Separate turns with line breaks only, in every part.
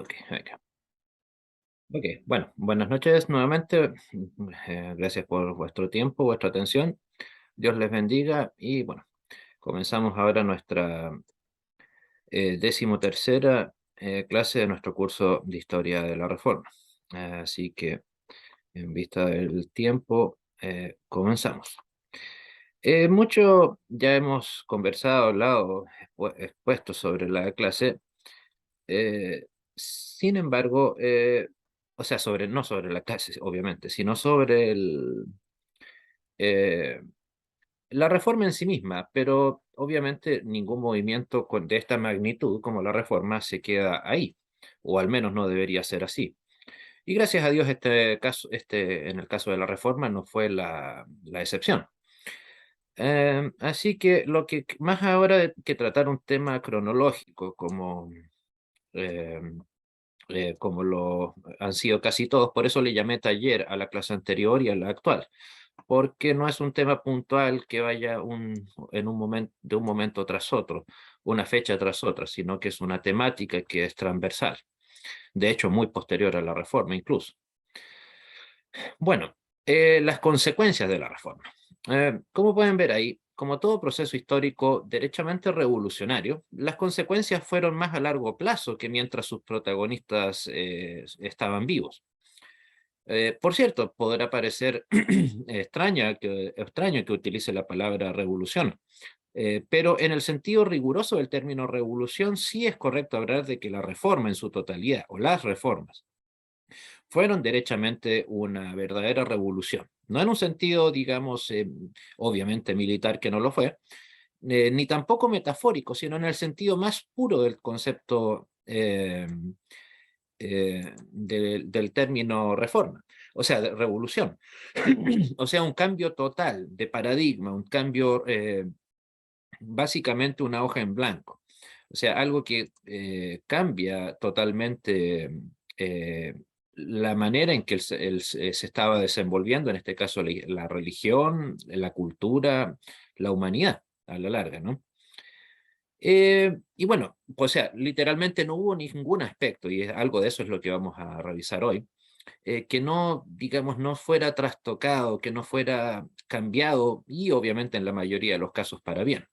Ok, acá. Ok, bueno, buenas noches nuevamente. Gracias por vuestro tiempo, vuestra atención. Dios les bendiga y bueno, comenzamos ahora nuestra decimotercera clase de nuestro curso de Historia de la Reforma. Así que, en vista del tiempo, comenzamos. Mucho ya hemos conversado, hablado, expuesto sobre la clase. Sin embargo, o sea, no sobre la clase, obviamente, sino sobre eh, la reforma en sí misma, pero obviamente ningún movimiento de esta magnitud como la reforma se queda ahí, o al menos no debería ser así. Y gracias a Dios este caso, en el caso de la reforma no fue la excepción. Así que lo que más ahora que tratar un tema cronológico eh, como lo han sido casi todos. Por eso le llamé taller a la clase anterior y a la actual, porque no es un tema puntual que vaya en un momento, de un momento tras otro, una fecha tras otra, sino que es una temática que es transversal, de hecho muy posterior a la reforma incluso. Bueno, las consecuencias de la reforma. Como pueden ver ahí, como todo proceso histórico derechamente revolucionario, las consecuencias fueron más a largo plazo que mientras sus protagonistas estaban vivos. Por cierto, podrá parecer extraño que utilice la palabra revolución, pero en el sentido riguroso del término revolución sí es correcto hablar de que la reforma en su totalidad, o las reformas, fueron derechamente una verdadera revolución. No en un sentido, digamos, obviamente militar que no lo fue, ni tampoco metafórico, sino en el sentido más puro del concepto del término reforma, o sea, de revolución. O sea, un cambio total de paradigma, un cambio, básicamente una hoja en blanco. O sea, algo que cambia totalmente eh, la manera en que se estaba desenvolviendo, en este caso la religión, la cultura, la humanidad, a la larga, ¿no? Y bueno, o sea, literalmente no hubo ningún aspecto, y algo de eso es lo que vamos a revisar hoy, que no, digamos, no fuera trastocado, que no fuera cambiado, y obviamente en la mayoría de los casos para bien.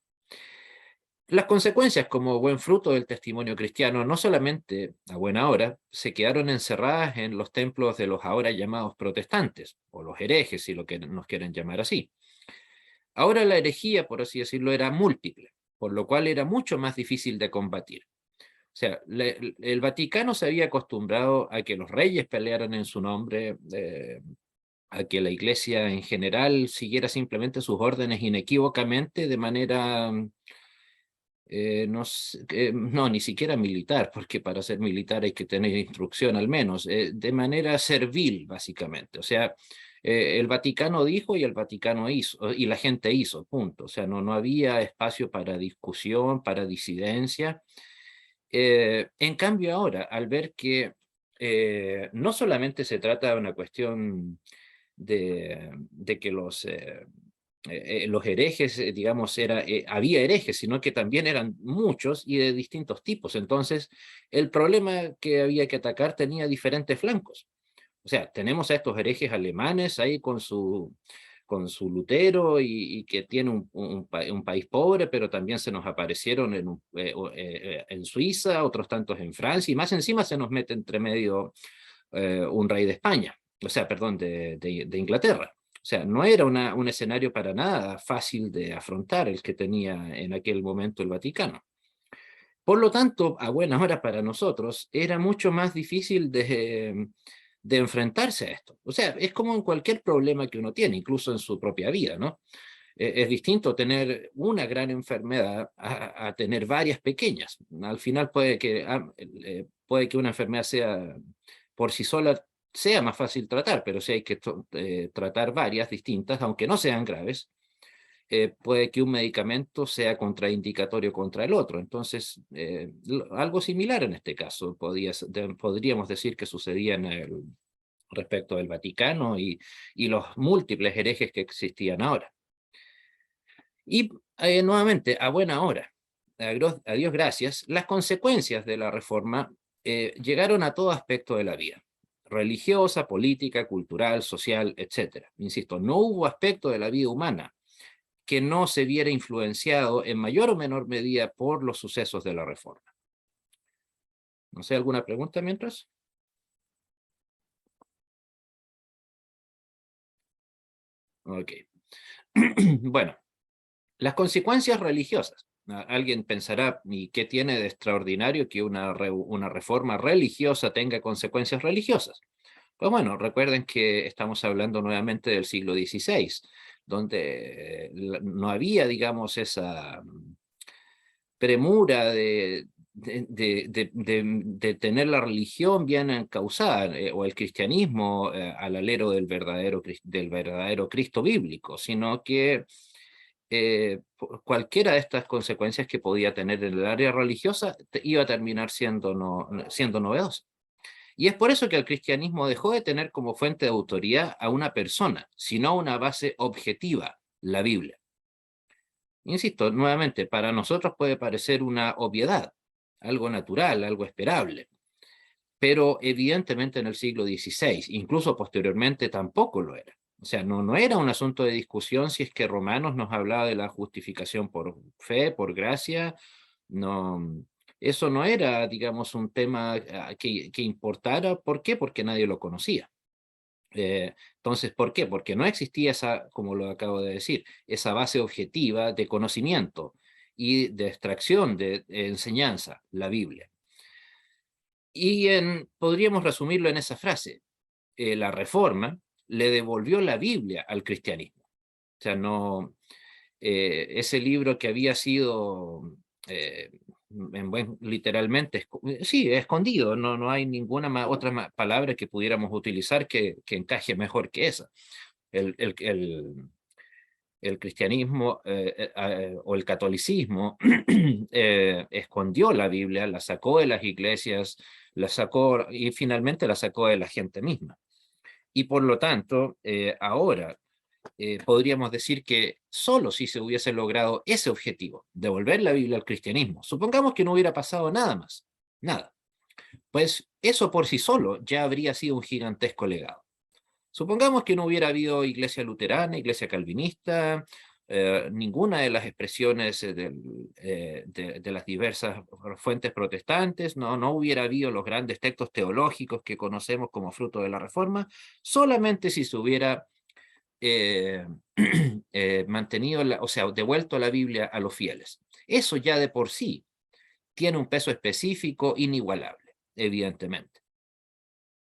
Las consecuencias como buen fruto del testimonio cristiano no solamente a buena hora se quedaron encerradas en los templos de los ahora llamados protestantes, o los herejes, si lo que nos quieren llamar así. Ahora la herejía, por así decirlo, era múltiple, por lo cual era mucho más difícil de combatir. O sea, el Vaticano se había acostumbrado a que los reyes pelearan en su nombre, a que la iglesia en general siguiera simplemente sus órdenes inequívocamente de manera, no, no, ni siquiera militar, porque para ser militar hay que tener instrucción al menos, de manera servil, básicamente. O sea, el Vaticano dijo y el Vaticano hizo, y la gente hizo, punto. O sea, no había espacio para discusión, para disidencia. En cambio ahora, al ver que no solamente se trata de una cuestión de que los herejes, digamos, había herejes, sino que también eran muchos y de distintos tipos. Entonces, el problema que había que atacar tenía diferentes flancos. O sea, tenemos a estos herejes alemanes ahí con su Lutero y que tiene un país pobre, pero también se nos aparecieron en Suiza, otros tantos en Francia, y más encima se nos mete entre medio un rey de España, o sea, perdón, de Inglaterra. O sea, no era un escenario para nada fácil de afrontar el que tenía en aquel momento el Vaticano. Por lo tanto, a buena hora para nosotros, era mucho más difícil de enfrentarse a esto. O sea, es como en cualquier problema que uno tiene, incluso en su propia vida, ¿no? Es distinto tener una gran enfermedad a tener varias pequeñas. Al final puede que una enfermedad sea por sí sola sea más fácil tratar, pero si hay que tratar varias distintas, aunque no sean graves, puede que un medicamento sea contraindicatorio contra el otro. Entonces, algo similar en este caso podríamos decir que sucedía respecto del Vaticano y los múltiples herejes que existían ahora. Y nuevamente, a buena hora, a Dios gracias, las consecuencias de la reforma llegaron a todo aspecto de la vida, religiosa, política, cultural, social, etc. Insisto, no hubo aspecto de la vida humana que no se viera influenciado en mayor o menor medida por los sucesos de la Reforma. No sé, ¿alguna pregunta mientras? Ok. Bueno, las consecuencias religiosas. Alguien pensará, ¿y qué tiene de extraordinario que una reforma religiosa tenga consecuencias religiosas? Pues bueno, recuerden que estamos hablando nuevamente del siglo XVI, donde no había, digamos, esa premura de tener la religión bien encausada, o el cristianismo al alero del verdadero Cristo bíblico, sino que cualquiera de estas consecuencias que podía tener en el área religiosa iba a terminar siendo novedosa. Y es por eso que el cristianismo dejó de tener como fuente de autoridad a una persona, sino una base objetiva, la Biblia. Insisto, nuevamente, para nosotros puede parecer una obviedad, algo natural, algo esperable, pero evidentemente en el siglo XVI, incluso posteriormente, tampoco lo era. O sea, no era un asunto de discusión si es que Romanos nos hablaba de la justificación por fe, por gracia. No, eso no era, digamos, un tema que importara. ¿Por qué? Porque nadie lo conocía. Entonces, ¿por qué? Porque no existía esa, como lo acabo de decir, esa base objetiva de conocimiento y de extracción de enseñanza, la Biblia. Y podríamos resumirlo en esa frase: la Reforma le devolvió la Biblia al cristianismo. O sea, no, ese libro que había sido, eh, literalmente, sí, escondido, no hay ninguna otra palabra que pudiéramos utilizar que encaje mejor que esa. El, el, el, el cristianismo o el catolicismo escondió la Biblia, la sacó de las iglesias, la sacó y finalmente la sacó de la gente misma. Y por lo tanto, ahora podríamos decir que solo si se hubiese logrado ese objetivo, devolver la Biblia al cristianismo, supongamos que no hubiera pasado nada más, nada, pues eso por sí solo ya habría sido un gigantesco legado. Supongamos que no hubiera habido iglesia luterana, iglesia calvinista, ninguna de las expresiones de las diversas fuentes protestantes, no hubiera habido los grandes textos teológicos que conocemos como fruto de la Reforma, solamente si se hubiera eh, mantenido, o sea, devuelto la Biblia a los fieles. Eso ya de por sí tiene un peso específico inigualable, evidentemente.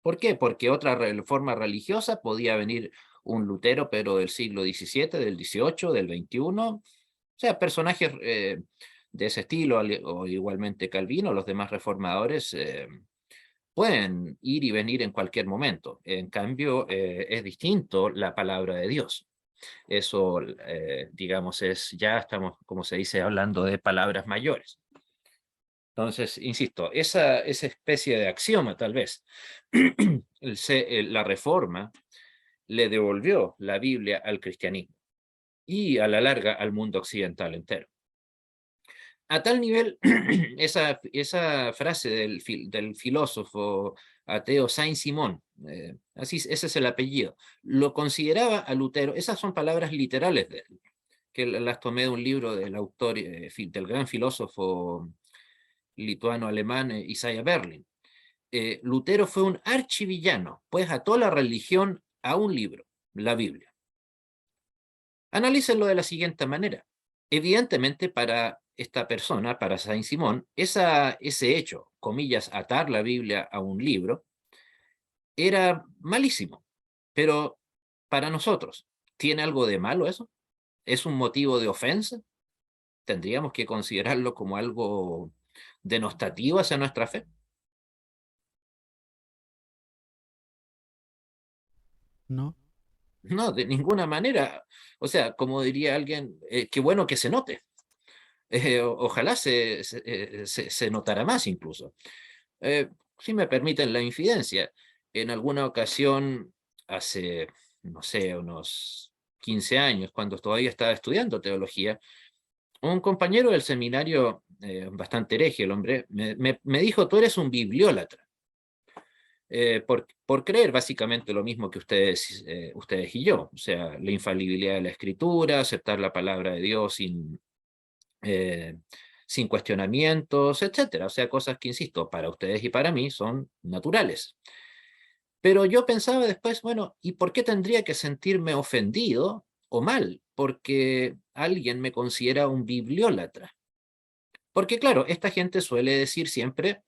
¿Por qué? Porque otra reforma religiosa podía venir un Lutero, pero del siglo XVII, del XVIII, del XXI, o sea, personajes de ese estilo, o igualmente Calvino, los demás reformadores, pueden ir y venir en cualquier momento. En cambio, es distinto la palabra de Dios. Eso, digamos, ya estamos, como se dice, hablando de palabras mayores. Entonces, insisto, esa especie de axioma, tal vez, la Reforma le devolvió la Biblia al cristianismo y a la larga al mundo occidental entero. A tal nivel, esa frase del filósofo ateo Saint-Simon, ese es el apellido, lo consideraba a Lutero, esas son palabras literales de él, que las tomé de un libro del autor, del gran filósofo lituano-alemán Isaiah Berlin. Lutero fue un archivillano, pues ató la religión a un libro, la Biblia. Analícenlo de la siguiente manera. Evidentemente, para esta persona, para Saint-Simon, ese hecho, comillas, atar la Biblia a un libro, era malísimo. Pero para nosotros, ¿tiene algo de malo eso? ¿Es un motivo de ofensa? ¿Tendríamos que considerarlo como algo denostativo hacia nuestra fe?
¿No?
No, de ninguna manera. O sea, como diría alguien, qué bueno que se note. Ojalá se notara más incluso. Si me permiten la infidencia, en alguna ocasión, hace, no sé, unos 15 años, cuando todavía estaba estudiando teología, Un compañero del seminario, bastante hereje el hombre, me dijo: tú eres un bibliólatra, por creer básicamente lo mismo que ustedes y yo, o sea, la infalibilidad de la escritura, aceptar la palabra de Dios eh, sin cuestionamientos, etcétera. O sea, cosas que, insisto, para ustedes y para mí son naturales. Pero yo pensaba después, bueno, ¿y por qué tendría que sentirme ofendido o mal? Porque alguien me considera un bibliólatra. Porque claro, esta gente suele decir siempre,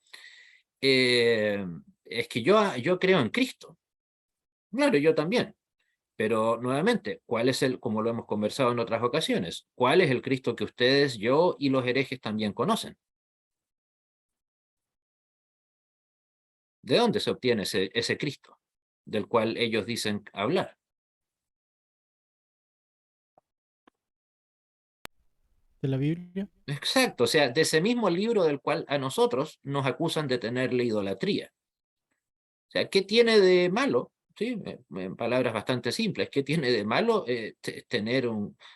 eh, es que yo creo en Cristo. Claro, yo también. Pero nuevamente, ¿cuál es como lo hemos conversado en otras ocasiones, cuál es el Cristo que ustedes, yo y los herejes también conocen? ¿De dónde se obtiene ese Cristo del cual ellos dicen hablar?
de la Biblia.
Exacto, o sea, de ese mismo libro del cual a nosotros nos acusan de tenerle idolatría. O sea, ¿qué tiene de malo? ¿Sí? En palabras bastante simples, ¿qué tiene de malo tener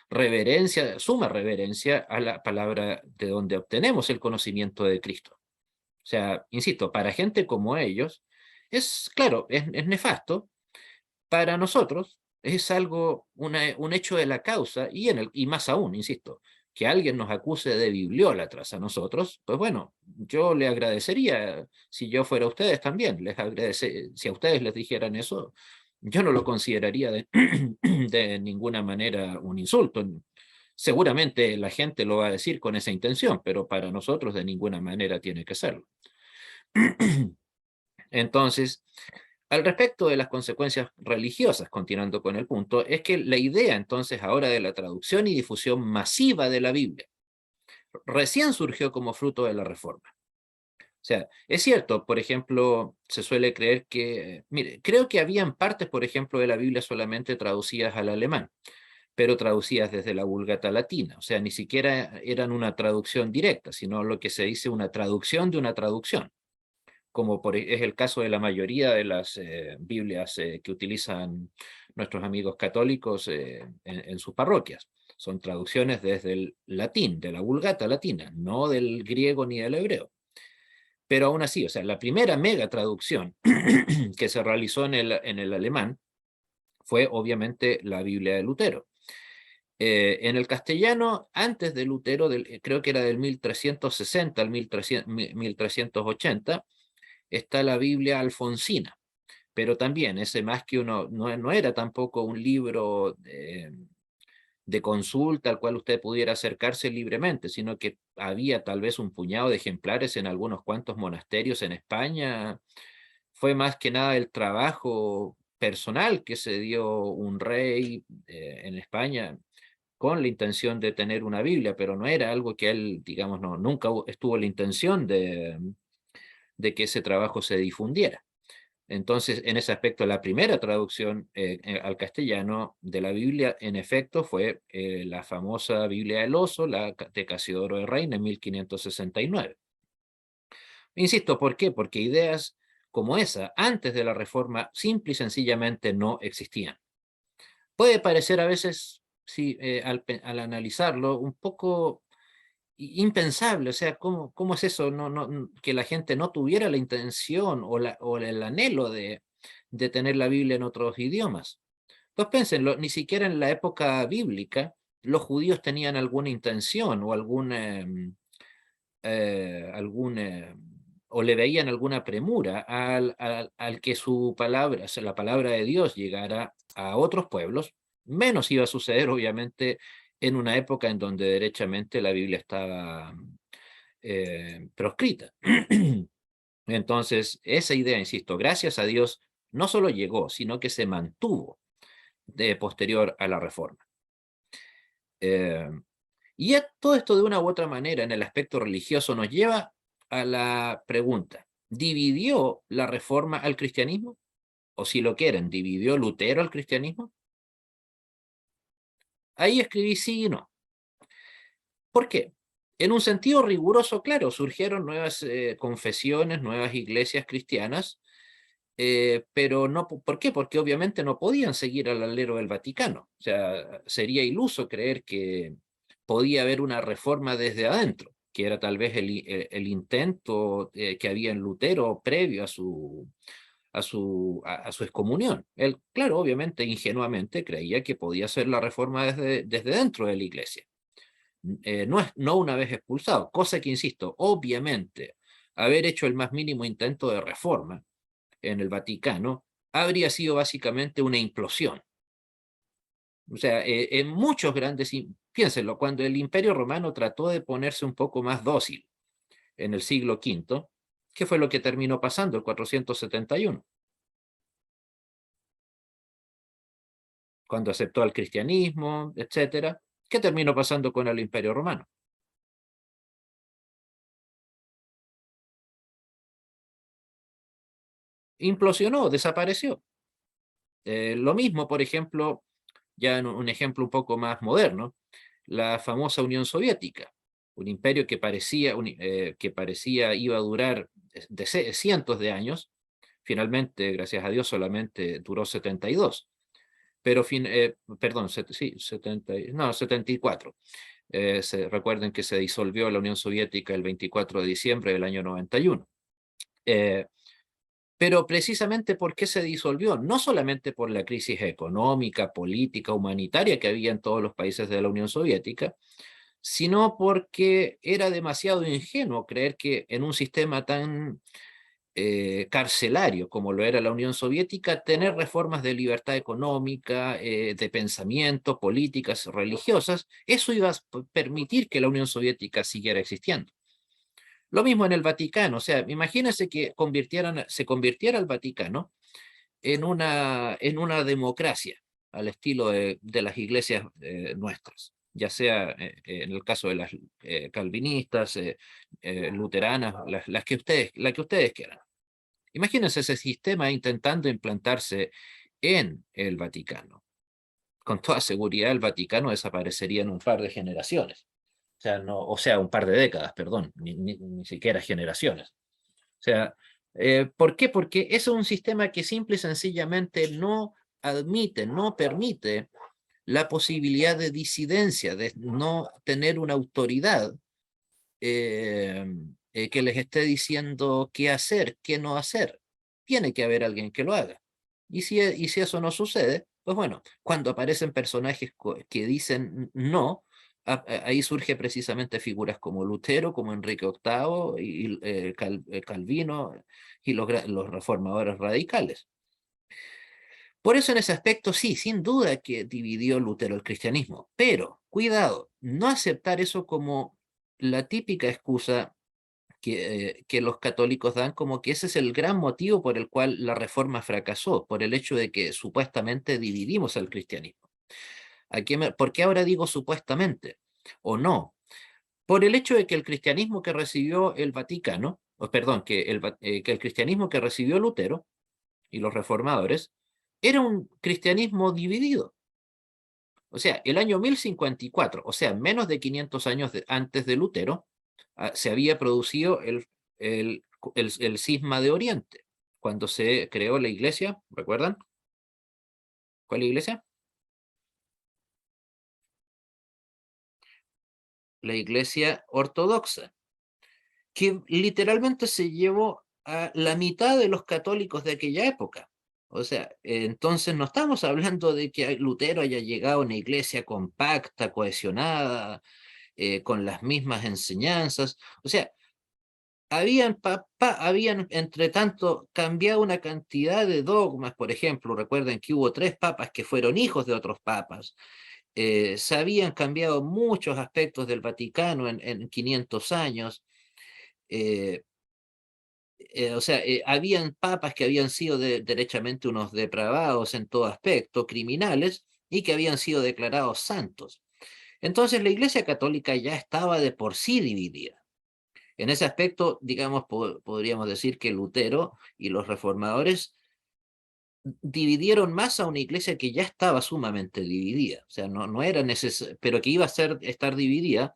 reverencia, suma reverencia a la palabra de donde obtenemos el conocimiento de Cristo? O sea, insisto, para gente como ellos, es claro, es nefasto. Para nosotros es algo, un hecho de la causa, y más aún, insisto, que alguien nos acuse de bibliólatras a nosotros, pues bueno, yo le agradecería, si yo fuera ustedes también, si a ustedes les dijeran eso, yo no lo consideraría de ninguna manera un insulto. Seguramente la gente lo va a decir con esa intención, pero para nosotros de ninguna manera tiene que serlo. Entonces, al respecto de las consecuencias religiosas, continuando con el punto, es que la idea entonces ahora de la traducción y difusión masiva de la Biblia recién surgió como fruto de la Reforma. O sea, es cierto, por ejemplo, se suele creer que, mire, creo que habían partes, por ejemplo, de la Biblia solamente traducidas al alemán, pero traducidas desde la Vulgata latina, o sea, ni siquiera eran una traducción directa, sino lo que se dice una traducción de una traducción, como es el caso de la mayoría de las Biblias que utilizan nuestros amigos católicos en sus parroquias. Son traducciones desde el latín, de la Vulgata latina, no del griego ni del hebreo. Pero aún así, o sea, la primera mega traducción que se realizó en el alemán fue obviamente la Biblia de Lutero. En el castellano, antes de Lutero, creo que era del 1360 al 1380, está la Biblia alfonsina, pero también ese más que uno, no era tampoco un libro de consulta al cual usted pudiera acercarse libremente, sino que había tal vez un puñado de ejemplares en algunos cuantos monasterios en España. Fue más que nada el trabajo personal que se dio un rey en España con la intención de tener una Biblia, pero no era algo que él, digamos, no, nunca estuvo la intención de que ese trabajo se difundiera. Entonces, en ese aspecto, la primera traducción al castellano de la Biblia, en efecto, fue la famosa Biblia del Oso, la de Casiodoro de Reina, en 1569. Insisto, ¿por qué? Porque ideas como esa, antes de la Reforma, simple y sencillamente no existían. Puede parecer a veces, sí, al analizarlo, un poco impensable, o sea, ¿cómo es eso? Que la gente no tuviera la intención o el anhelo de tener la Biblia en otros idiomas. Pues pénsenlo, ni siquiera en la época bíblica los judíos tenían alguna intención o o le veían alguna premura al que su palabra, o sea, la palabra de Dios llegara a otros pueblos, menos iba a suceder obviamente en una época en donde derechamente la Biblia estaba proscrita. Entonces, esa idea, insisto, gracias a Dios, no solo llegó, sino que se mantuvo de posterior a la reforma. Eh, todo esto de una u otra manera en el aspecto religioso nos lleva a la pregunta, ¿dividió la reforma al cristianismo? O si lo quieren, ¿dividió Lutero al cristianismo? Ahí escribí sí y no. ¿Por qué? En un sentido riguroso, claro, surgieron nuevas confesiones, nuevas iglesias cristianas, pero no, ¿por qué? Porque obviamente no podían seguir al alero del Vaticano. O sea, sería iluso creer que podía haber una reforma desde adentro, que era tal vez el intento que había en Lutero previo a su excomunión. Él, claro, obviamente, ingenuamente creía que podía hacer la reforma desde dentro de la iglesia, no una vez expulsado, cosa que, insisto, obviamente, haber hecho el más mínimo intento de reforma en el Vaticano habría sido básicamente una implosión. O sea, en muchos grandes, piénsenlo, cuando el Imperio Romano trató de ponerse un poco más dócil en el siglo V, ¿qué fue lo que terminó pasando el 471? Cuando aceptó el cristianismo, etcétera, ¿qué terminó pasando con el Imperio Romano? Implosionó, desapareció. Lo mismo, por ejemplo, ya en un ejemplo un poco más moderno, la famosa Unión Soviética, un imperio que parecía iba a durar cientos de años, finalmente, gracias a Dios, solamente duró 72, pero perdón, sí, 74. Recuerden que se disolvió la Unión Soviética el 24 de diciembre del año 91. Pero precisamente ¿por qué se disolvió? No solamente por la crisis económica, política, humanitaria que había en todos los países de la Unión Soviética, sino porque era demasiado ingenuo creer que en un sistema tan carcelario como lo era la Unión Soviética, tener reformas de libertad económica, de pensamiento, políticas, religiosas, eso iba a permitir que la Unión Soviética siguiera existiendo. Lo mismo en el Vaticano, o sea, imagínense que se convirtiera el Vaticano en una democracia, al estilo de las iglesias nuestras, ya sea en el caso de las calvinistas, luteranas, la que ustedes quieran. Imagínense ese sistema intentando implantarse en el Vaticano. Con toda seguridad el Vaticano desaparecería en un par de generaciones. O sea, no, o sea, un par de décadas, perdón, ni siquiera generaciones. O sea, ¿por qué? Porque es un sistema que simple y sencillamente no admite, no permite la posibilidad de disidencia, de no tener una autoridad eh, que les esté diciendo qué hacer, qué no hacer. Tiene que haber alguien que lo haga. Y si eso no sucede, pues bueno, cuando aparecen personajes que dicen no, ahí surge precisamente figuras como Lutero, como Enrique VIII y Calvino y los reformadores radicales. Por eso en ese aspecto sí, sin duda que dividió Lutero el cristianismo, pero cuidado, no aceptar eso como la típica excusa que los católicos dan, como que ese es el gran motivo por el cual la reforma fracasó, por el hecho de que supuestamente dividimos al cristianismo. ¿Por qué ahora digo supuestamente? ¿O no? Por el hecho de que el cristianismo que recibió el Vaticano, o perdón, que el cristianismo que recibió Lutero y los reformadores, era un cristianismo dividido. O sea, el año 1054, o sea, menos de 500 años antes de Lutero, se había producido el cisma de Oriente, cuando se creó la iglesia, ¿recuerdan? ¿Cuál iglesia? La iglesia ortodoxa, que literalmente se llevó a la mitad de los católicos de aquella época. O sea, entonces no estamos hablando de que Lutero haya llegado a una iglesia compacta, cohesionada, con las mismas enseñanzas. O sea, habían entre tanto cambiado una cantidad de dogmas. Por ejemplo, recuerden que hubo 3 papas que fueron hijos de otros papas. Se habían cambiado muchos aspectos del Vaticano en 500 años. eh, o sea, habían papas que habían sido derechamente unos depravados en todo aspecto, criminales, y que habían sido declarados santos. Entonces la Iglesia Católica ya estaba de por sí dividida. En ese aspecto, digamos, podríamos decir que Lutero y los reformadores dividieron más a una iglesia que ya estaba sumamente dividida. O sea, no era necesario, pero que iba a estar dividida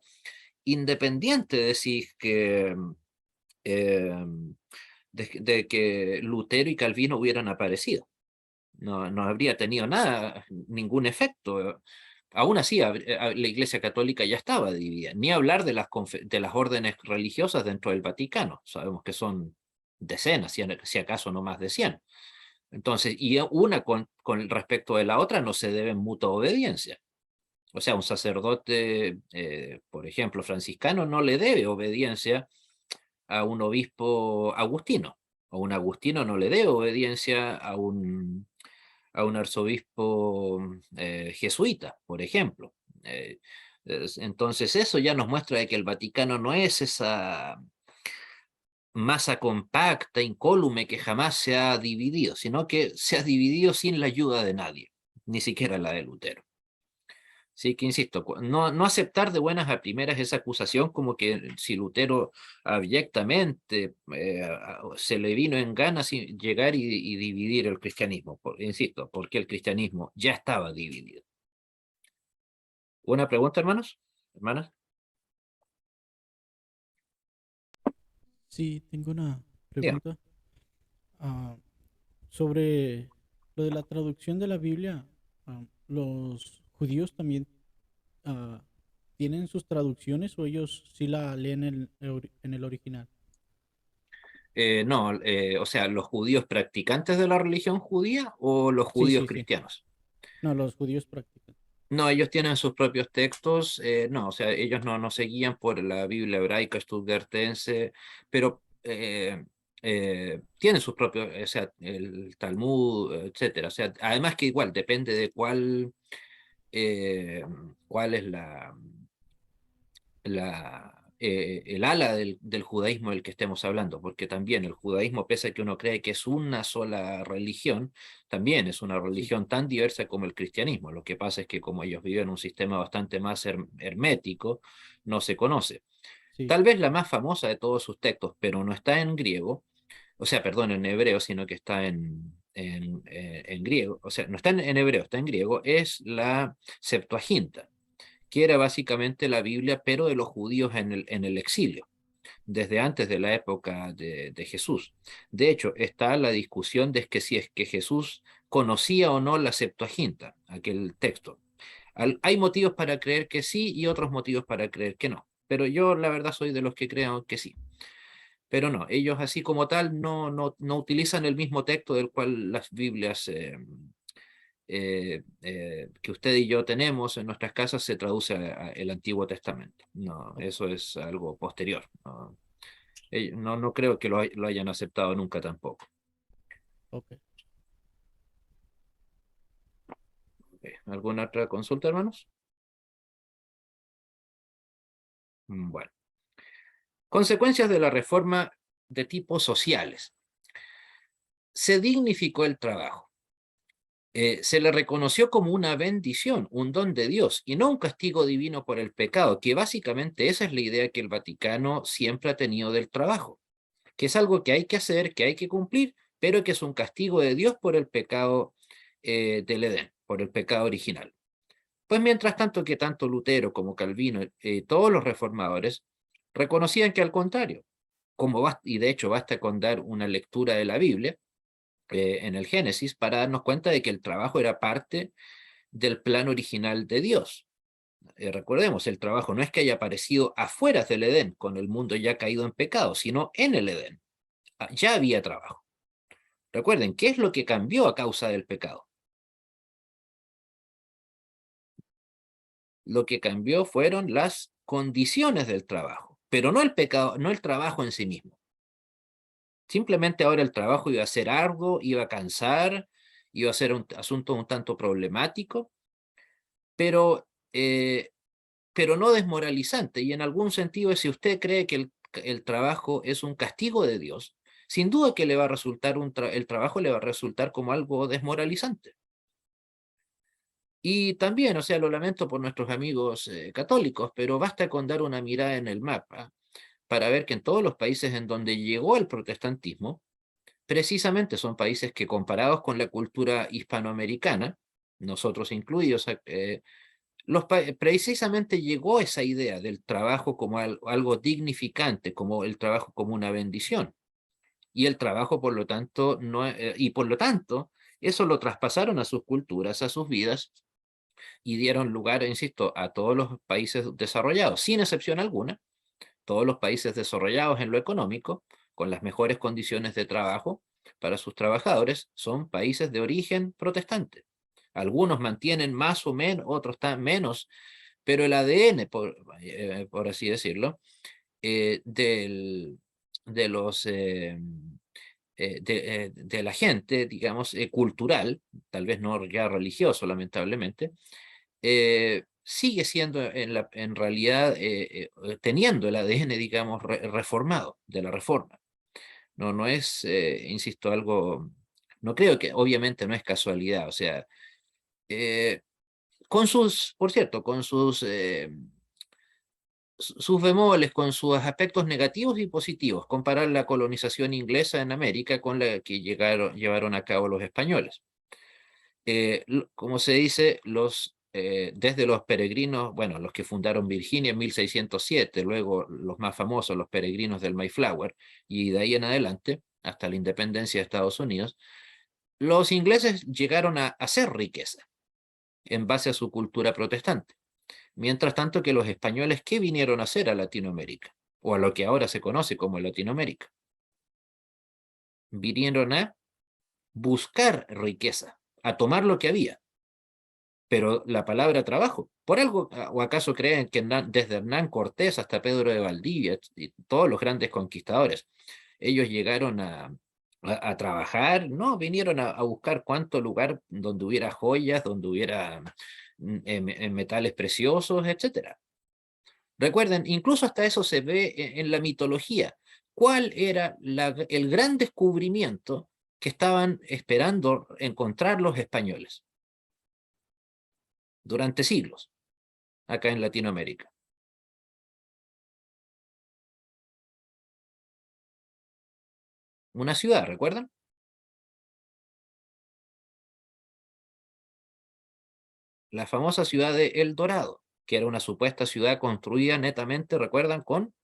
independiente de si eh, de que Lutero y Calvino hubieran aparecido. No habría tenido nada, ningún efecto. Aún así, la Iglesia Católica ya estaba dividida, ni hablar de de las órdenes religiosas dentro del Vaticano. Sabemos que son decenas, si acaso no más de 100. Entonces, y una con respecto de la otra no se deben mutua obediencia. O sea, un sacerdote, por ejemplo, franciscano, no le debe obediencia a un obispo agustino, o un agustino no le debe obediencia a un arzobispo jesuita, por ejemplo. Eh, entonces eso ya nos muestra de que el Vaticano no es esa masa compacta, incólume que jamás se ha dividido, sino que se ha dividido sin la ayuda de nadie, ni siquiera la de Lutero. Sí, que insisto, no aceptar de buenas a primeras esa acusación como que si Lutero abyectamente se le vino en ganas llegar y dividir el cristianismo. Insisto, porque el cristianismo ya estaba dividido. ¿Una pregunta, hermanos? ¿Hermanas?
Sí, tengo una
Dígame.
pregunta ah, sobre lo de la traducción de la Biblia. ¿Los judíos también ah, tienen sus traducciones o ellos sí la leen en el original?
No, o sea, ¿los judíos practicantes de la religión judía o los
Sí,
judíos
sí, sí.
cristianos?
No, los judíos practican.
No, ellos tienen sus propios textos, no, o sea, ellos no se guían por la Biblia hebraica estudiantense, pero tienen sus propios, o sea, el Talmud, etcétera. O sea, además que igual depende de eh, cuál es el ala del judaísmo del que estemos hablando, porque también el judaísmo, pese a que uno cree que es una sola religión, también es una
Sí,
religión tan diversa como el cristianismo. Lo que pasa es que como ellos viven un sistema bastante más hermético, no se conoce.
sí,
Tal vez la más famosa de todos sus textos, pero no está en griego, o sea, perdón, en hebreo, sino que está en griego, o sea, no está en hebreo, está en griego, es la Septuaginta, que era básicamente la Biblia, pero de los judíos en el exilio, desde antes de la época de Jesús. De hecho, está la discusión de que si es que Jesús conocía o no la Septuaginta, aquel texto. Hay motivos para creer que sí y otros motivos para creer que no, pero yo la verdad soy de los que creo que sí. Pero no, ellos así como tal no utilizan el mismo texto del cual las Biblias que usted y yo tenemos en nuestras casas se traduce el Antiguo Testamento. No,
ok,
eso es algo posterior. No, no creo que lo hayan aceptado nunca tampoco.
ok.
Ok, ¿alguna otra consulta, hermanos? Bueno, consecuencias de la reforma de tipos sociales. Se dignificó el trabajo. Se le reconoció como una bendición, un don de Dios, y no un castigo divino por el pecado, que básicamente esa es la idea que el Vaticano siempre ha tenido del trabajo, que es algo que hay que hacer, que hay que cumplir, pero que es un castigo de Dios por el pecado del Edén, por el pecado original. Pues mientras tanto que tanto Lutero como Calvino, todos los reformadores, reconocían que al contrario, y de hecho basta con dar una lectura de la Biblia en el Génesis para darnos cuenta de que el trabajo era parte del plan original de Dios. Recordemos, el trabajo no es que haya aparecido afuera del Edén, con el mundo ya caído en pecado, sino en el Edén. Ya había trabajo. Recuerden, ¿qué es lo que cambió a causa del pecado? Lo que cambió fueron las condiciones del trabajo, pero no el pecado, no el trabajo en sí mismo. Simplemente ahora el trabajo iba a ser arduo, iba a cansar, iba a ser un asunto un tanto problemático, pero, eh, pero no desmoralizante. Y en algún sentido, si usted cree que el trabajo es un castigo de Dios, sin duda que le va a resultar el trabajo le va a resultar como algo desmoralizante. Y también, o sea, lo lamento por nuestros amigos católicos, pero basta con dar una mirada en el mapa para ver que en todos los países en donde llegó el protestantismo, precisamente son países que comparados con la cultura hispanoamericana, nosotros incluidos, precisamente llegó esa idea del trabajo como algo dignificante, como el trabajo como una bendición. Y el trabajo, por lo tanto, no, y por lo tanto, eso lo traspasaron a sus culturas, a sus vidas, y dieron lugar, insisto, a todos los países desarrollados, sin excepción alguna. Todos los países desarrollados en lo económico, con las mejores condiciones de trabajo para sus trabajadores, son países de origen protestante. Algunos mantienen más o menos, otros menos, pero el ADN, por así decirlo, de los de la gente, digamos, cultural, tal vez no ya religioso, lamentablemente, sigue siendo en realidad teniendo el ADN, digamos, reformado de la reforma. No, no es, insisto, algo, no creo que, obviamente no es casualidad, o sea, eh, con sus, por cierto, con sus bemoles, con sus aspectos negativos y positivos, comparar la colonización inglesa en América con la que llevaron a cabo los españoles. Como se dice, desde los peregrinos, bueno, los que fundaron Virginia en 1607, luego los más famosos, los peregrinos del Mayflower, y de ahí en adelante, hasta la independencia de Estados Unidos, los ingleses llegaron a hacer riqueza en base a su cultura protestante. Mientras tanto que los españoles, ¿qué vinieron a hacer a Latinoamérica? O a lo que ahora se conoce como Latinoamérica. Vinieron a buscar riqueza, a tomar lo que había. Pero la palabra trabajo, ¿por algo o acaso creen que desde Hernán Cortés hasta Pedro de Valdivia y todos los grandes conquistadores, ellos llegaron a trabajar? No, vinieron a buscar cuánto lugar donde hubiera joyas, donde hubiera metales preciosos, etcétera. Recuerden, incluso hasta eso se ve en la mitología. ¿Cuál era el gran descubrimiento que estaban esperando encontrar los españoles durante siglos acá en Latinoamérica? Una ciudad, ¿recuerdan? La famosa ciudad de El Dorado, que era una supuesta ciudad construida netamente, ¿recuerdan? Con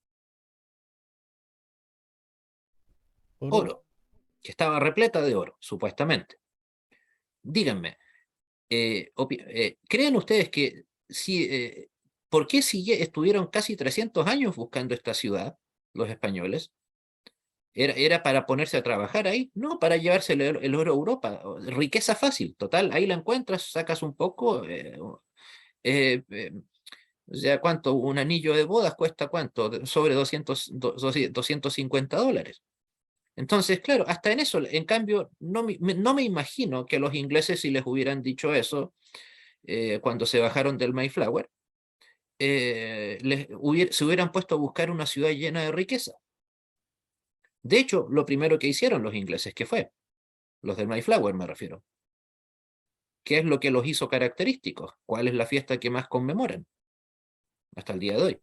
Oro.
oro, que estaba repleta de oro, supuestamente. Díganme, ¿creen ustedes que si, por qué estuvieron casi 300 años buscando esta ciudad, los españoles? ¿Era para ponerse a trabajar ahí? No, para llevarse el oro a Europa. Riqueza fácil, total, ahí la encuentras, sacas un poco. Eh, eh, o sea, ¿cuánto? Un anillo de bodas cuesta cuánto? Sobre 250 dólares. Entonces, claro, hasta en eso, en cambio, no me imagino que los ingleses, si les hubieran dicho eso, cuando se bajaron del Mayflower, se hubieran puesto a buscar una ciudad llena de riqueza. De hecho, lo primero que hicieron los ingleses, ¿qué fue? Los del Mayflower me refiero. ¿Qué es lo que los hizo característicos? ¿Cuál es la fiesta que más conmemoran hasta el día de hoy?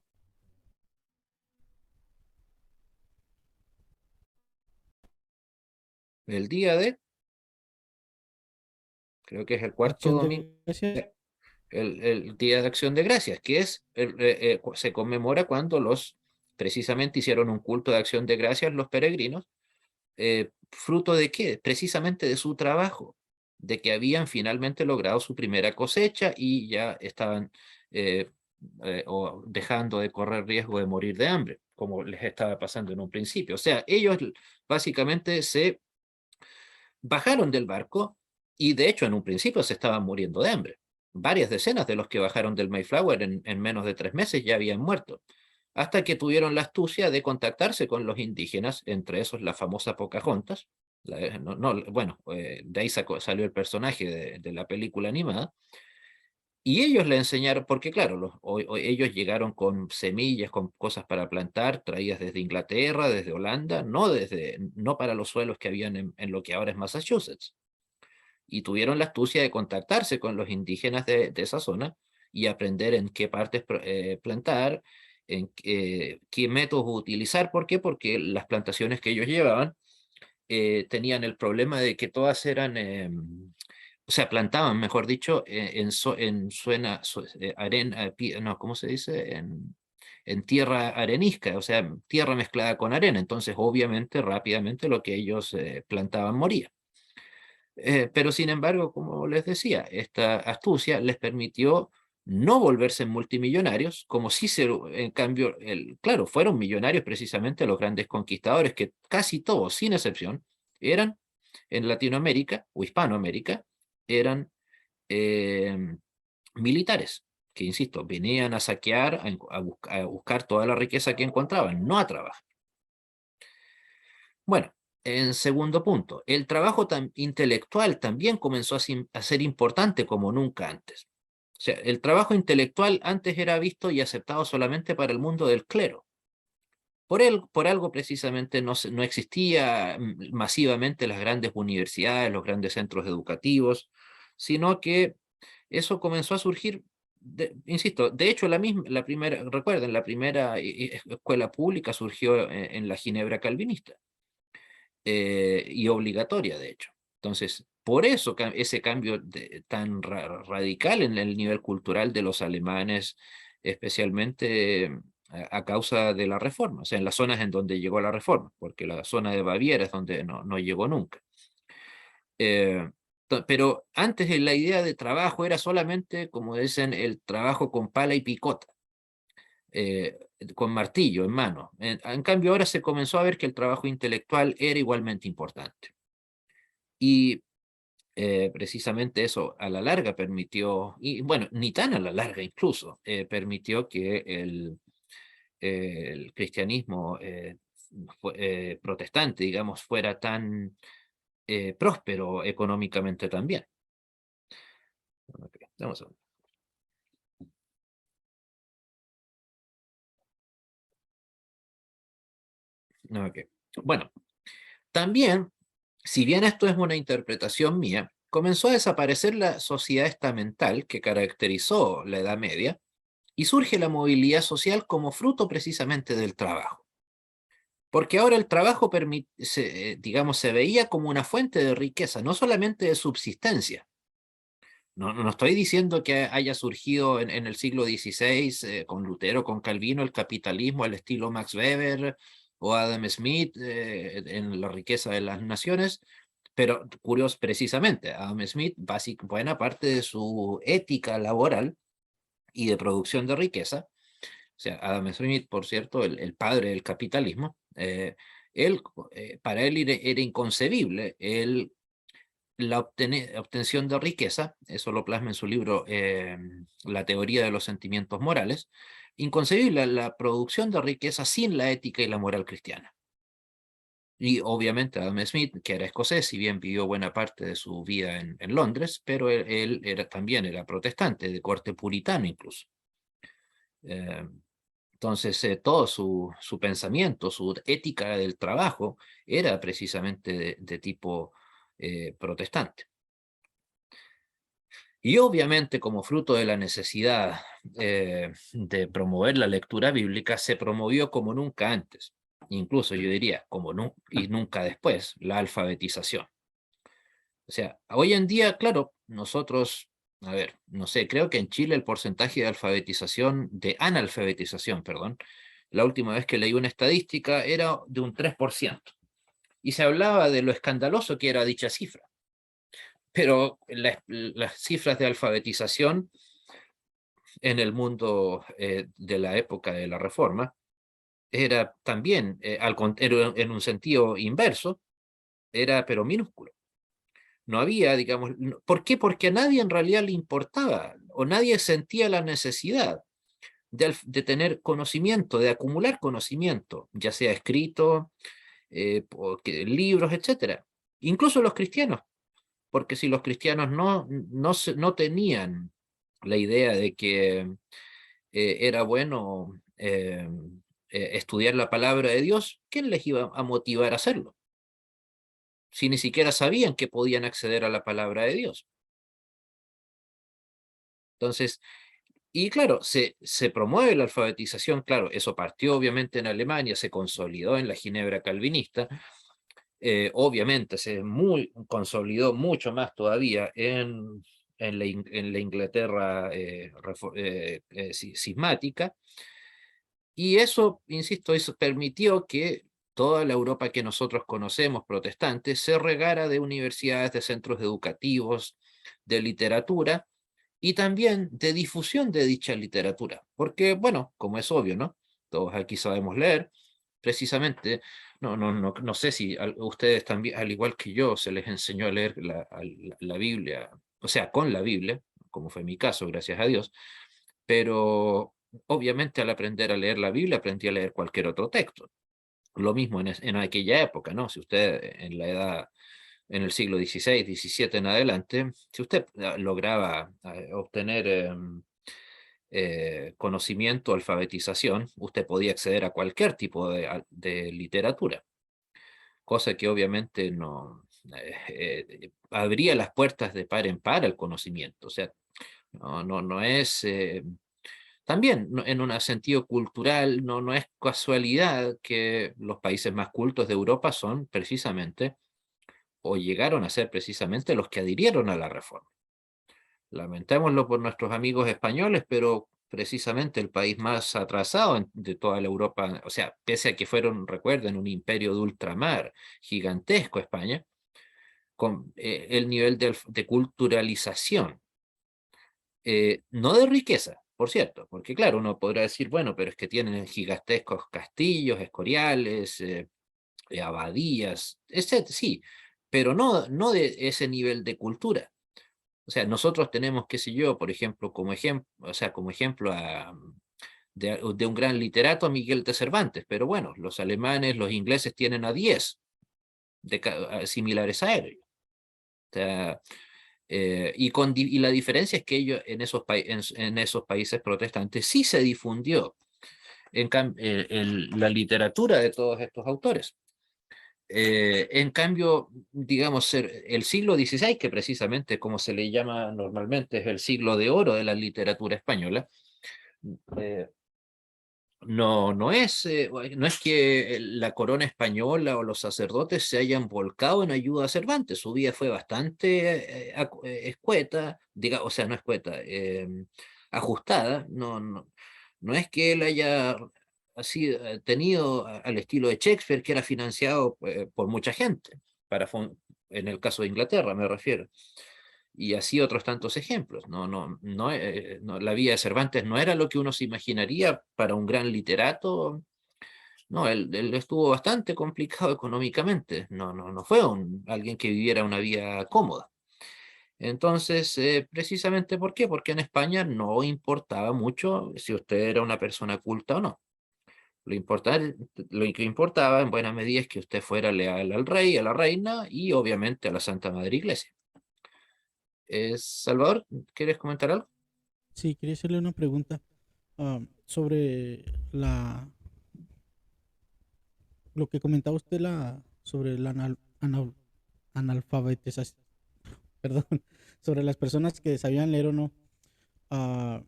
El día de, creo que es el cuarto
Acción
domingo,
de gracias.
el Día de Acción de Gracias, que es, se conmemora cuando precisamente hicieron un culto de acción de gracias los peregrinos. ¿Fruto de qué? Precisamente de su trabajo, de que habían finalmente logrado su primera cosecha y ya estaban dejando de correr riesgo de morir de hambre, como les estaba pasando en un principio. O sea, ellos básicamente se bajaron del barco y de hecho en un principio se estaban muriendo de hambre. Varias decenas de los que bajaron del Mayflower en menos de 3 meses ya habían muerto, hasta que tuvieron la astucia de contactarse con los indígenas, entre esos la famosa Pocahontas. Bueno, de ahí salió el personaje de la película animada, y ellos le enseñaron, porque claro, ellos llegaron con semillas, con cosas para plantar, traídas desde Inglaterra, desde Holanda, no para los suelos que habían en lo que ahora es Massachusetts. Y tuvieron la astucia de contactarse con los indígenas de esa zona y aprender en qué partes plantar, en qué métodos utilizar. ¿Por qué? Porque las plantaciones que ellos llevaban tenían el problema de que todas eran, o sea, plantaban, mejor dicho, arena, no, ¿cómo se dice? En tierra arenisca, o sea, tierra mezclada con arena. Entonces, obviamente, rápidamente lo que ellos plantaban moría. Pero sin embargo, como les decía, esta astucia les permitió no volverse multimillonarios, como si se, en cambio, claro, fueron millonarios precisamente los grandes conquistadores, que casi todos, sin excepción, eran en Latinoamérica o Hispanoamérica, eran eh, militares, que insisto, venían a saquear, a buscar toda la riqueza que encontraban, no a trabajar. Bueno, en segundo punto, el trabajo intelectual también comenzó a ser importante como nunca antes. O sea, el trabajo intelectual antes era visto y aceptado solamente para el mundo del clero. Por algo precisamente no existía masivamente las grandes universidades, los grandes centros educativos, sino que eso comenzó a surgir, insisto, de hecho la primera, recuerden, la primera escuela pública surgió en la Ginebra calvinista, y obligatoria, de hecho. Entonces, por eso ese cambio tan radical en el nivel cultural de los alemanes, especialmente a causa de la reforma, o sea, en las zonas en donde llegó la reforma, porque la zona de Baviera es donde no llegó nunca. Eh, pero antes la idea de trabajo era solamente, como dicen, el trabajo con pala y picota, eh, con martillo en mano. En cambio, ahora se comenzó a ver que el trabajo intelectual era igualmente importante. Y precisamente eso a la larga permitió, y bueno, ni tan a la larga incluso, permitió que el cristianismo protestante, digamos, fuera tan próspero económicamente también. Ok, vamos a ver. Ok. Bueno, también, si bien esto es una interpretación mía, comenzó a desaparecer la sociedad estamental que caracterizó la Edad Media y surge la movilidad social como fruto precisamente del trabajo. Porque ahora el trabajo, digamos, se veía como una fuente de riqueza, no solamente de subsistencia. No estoy diciendo que haya surgido en el siglo XVI, con Lutero, con Calvino, el capitalismo al estilo Max Weber o Adam Smith, en La riqueza de las naciones, pero curioso, precisamente, Adam Smith, buena parte de su ética laboral y de producción de riqueza, o sea, Adam Smith, por cierto, el padre del capitalismo, él, para él era inconcebible la obtención de riqueza, eso lo plasma en su libro La teoría de los sentimientos morales, inconcebible la producción de riqueza sin la ética y la moral cristiana. Y obviamente Adam Smith, que era escocés, si bien vivió buena parte de su vida en Londres, pero él también era protestante, de corte puritano incluso. Eh, entonces, todo su pensamiento, su ética del trabajo era precisamente de tipo protestante. Y obviamente, como fruto de la necesidad de promover la lectura bíblica, se promovió como nunca antes, incluso yo diría, y nunca después, la alfabetización. O sea, hoy en día, claro, nosotros, a ver, no sé, creo que en Chile el porcentaje de analfabetización, perdón, la última vez que leí una estadística era de un 3%. Y se hablaba de lo escandaloso que era dicha cifra. Pero las cifras de alfabetización en el mundo de la época de la Reforma era también, en un sentido inverso, era pero minúsculo. No había, digamos, ¿por qué? Porque a nadie en realidad le importaba o nadie sentía la necesidad de tener conocimiento, de acumular conocimiento, ya sea escrito, libros, etcétera. Incluso los cristianos, porque si los cristianos no tenían la idea de que era bueno estudiar la palabra de Dios, ¿quién les iba a motivar a hacerlo? Si ni siquiera sabían que podían acceder a la palabra de Dios. Entonces, y claro, se promueve la alfabetización, claro, eso partió obviamente en Alemania, se consolidó en la Ginebra calvinista, obviamente consolidó mucho más todavía en la Inglaterra cismática, y eso, insisto, eso permitió que toda la Europa que nosotros conocemos, protestante, se regara de universidades, de centros educativos, de literatura y también de difusión de dicha literatura. Porque, bueno, como es obvio, ¿no? Todos aquí sabemos leer, precisamente, no sé si a ustedes también, al igual que yo, se les enseñó a leer la Biblia, o sea, con la Biblia, como fue mi caso, gracias a Dios, pero obviamente al aprender a leer la Biblia aprendí a leer cualquier otro texto. Lo mismo en aquella época, ¿no? Si usted en la edad, en el siglo XVI, XVII en adelante, si usted lograba obtener conocimiento, alfabetización, usted podía acceder a cualquier tipo de literatura, cosa que obviamente no abría las puertas de par en par al conocimiento. O sea, no es también en un sentido cultural, no es casualidad que los países más cultos de Europa son precisamente, o llegaron a ser precisamente los que adhirieron a la reforma. Lamentémoslo por nuestros amigos españoles, pero precisamente el país más atrasado de toda la Europa, o sea, pese a que fueron, recuerden, un imperio de ultramar gigantesco España, con el nivel de culturalización, no de riqueza, por cierto, porque claro, uno podrá decir, bueno, pero es que tienen gigantescos castillos, escoriales, abadías, etc. Sí, pero no de ese nivel de cultura. O sea, nosotros tenemos, qué sé yo, por ejemplo, o sea, como ejemplo de un gran literato, a Miguel de Cervantes, pero bueno, los alemanes, los ingleses tienen a 10 similares a él. O sea, y la diferencia es que ellos en esos países protestantes sí se difundió la literatura de todos estos autores. En cambio, digamos, el siglo XVI, que precisamente como se le llama normalmente es el siglo de oro de la literatura española, eh, no es que la corona española o los sacerdotes se hayan volcado en ayuda a Cervantes. Su vida fue bastante escueta, o sea, no escueta, ajustada. No es que él haya así tenido al estilo de Shakespeare, que era financiado por mucha gente, en el caso de Inglaterra me refiero. Y así otros tantos ejemplos. La vida de Cervantes no era lo que uno se imaginaría para un gran literato. No, él estuvo bastante complicado económicamente. No fue alguien que viviera una vida cómoda. Entonces, precisamente ¿por qué? Porque en España no importaba mucho si usted era una persona culta o no. Lo que importaba en buena medida es que usted fuera leal al rey, a la reina y obviamente a la Santa Madre Iglesia. Salvador, ¿quieres comentar algo?
Sí, quería hacerle una pregunta sobre lo que comentaba usted sobre la analfabetización, perdón, sobre las personas que sabían leer o no. Ah,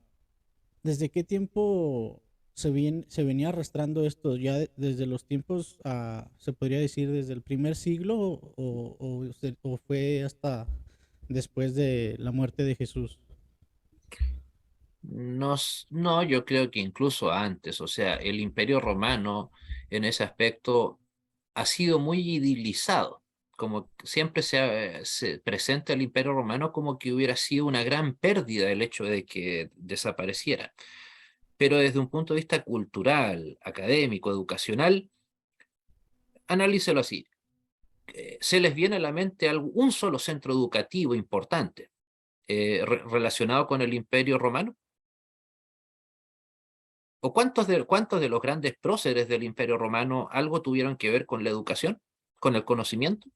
¿Desde qué tiempo se venía arrastrando esto? ¿Ya desde los tiempos, se podría decir, desde el primer siglo o fue hasta después de la muerte de Jesús?
No, yo creo que incluso antes, o sea, el Imperio Romano en ese aspecto ha sido muy idilizado, como que siempre se presenta el Imperio Romano como que hubiera sido una gran pérdida el hecho de que desapareciera. Pero desde un punto de vista cultural, académico, educacional, analícelo así. ¿Se les viene a la mente un solo centro educativo importante relacionado con el Imperio Romano? ¿O cuántos de los grandes próceres del Imperio Romano algo tuvieron que ver con la educación, con el conocimiento?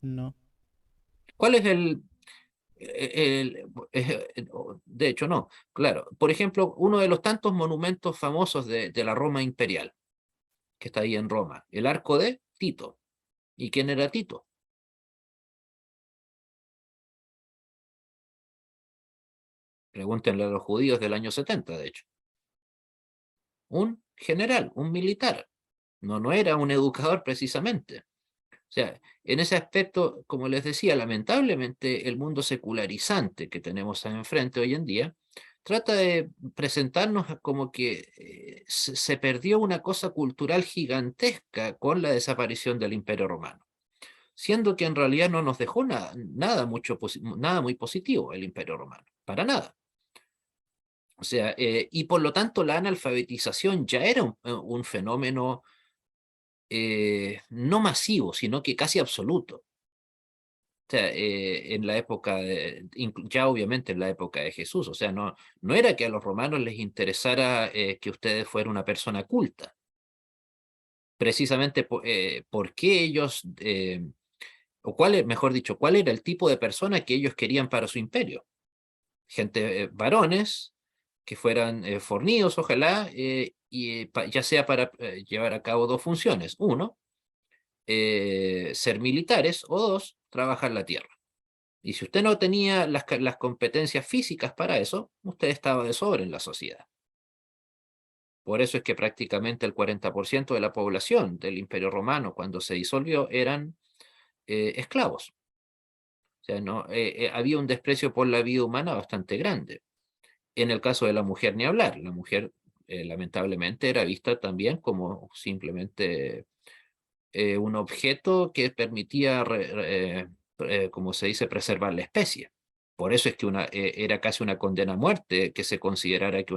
No.
¿Cuál es de hecho, no, claro. Por ejemplo, uno de los tantos monumentos famosos de la Roma imperial, que está ahí en Roma, el Arco de Tito. ¿Y quién era Tito? Pregúntenle a los judíos del año 70, de hecho. Un general, un militar. No era un educador precisamente. O sea, en ese aspecto, como les decía, lamentablemente el mundo secularizante que tenemos enfrente hoy en día trata de presentarnos como que se perdió una cosa cultural gigantesca con la desaparición del Imperio Romano, siendo que en realidad no nos dejó nada muy positivo el Imperio Romano, para nada. O sea, y por lo tanto la analfabetización ya era un fenómeno no masivo, sino que casi absoluto. O sea, en la época, ya obviamente en la época de Jesús, o sea, no era que a los romanos les interesara que ustedes fueran una persona culta, precisamente por qué ellos, o mejor dicho, cuál era el tipo de persona que ellos querían para su imperio. Gente, varones que fueran fornidos, ojalá, ya sea para llevar a cabo dos funciones. Uno, ser militares, o dos, trabajar la tierra. Y si usted no tenía las competencias físicas para eso, usted estaba de sobra en la sociedad. Por eso es que prácticamente el 40% de la población del Imperio Romano, cuando se disolvió, eran esclavos. O sea, no, había un desprecio por la vida humana bastante grande. En el caso de la mujer, ni hablar. La mujer, lamentablemente, era vista también como simplemente un objeto que permitía, como se dice, preservar la especie. Por eso es que era casi una condena a muerte que se considerara que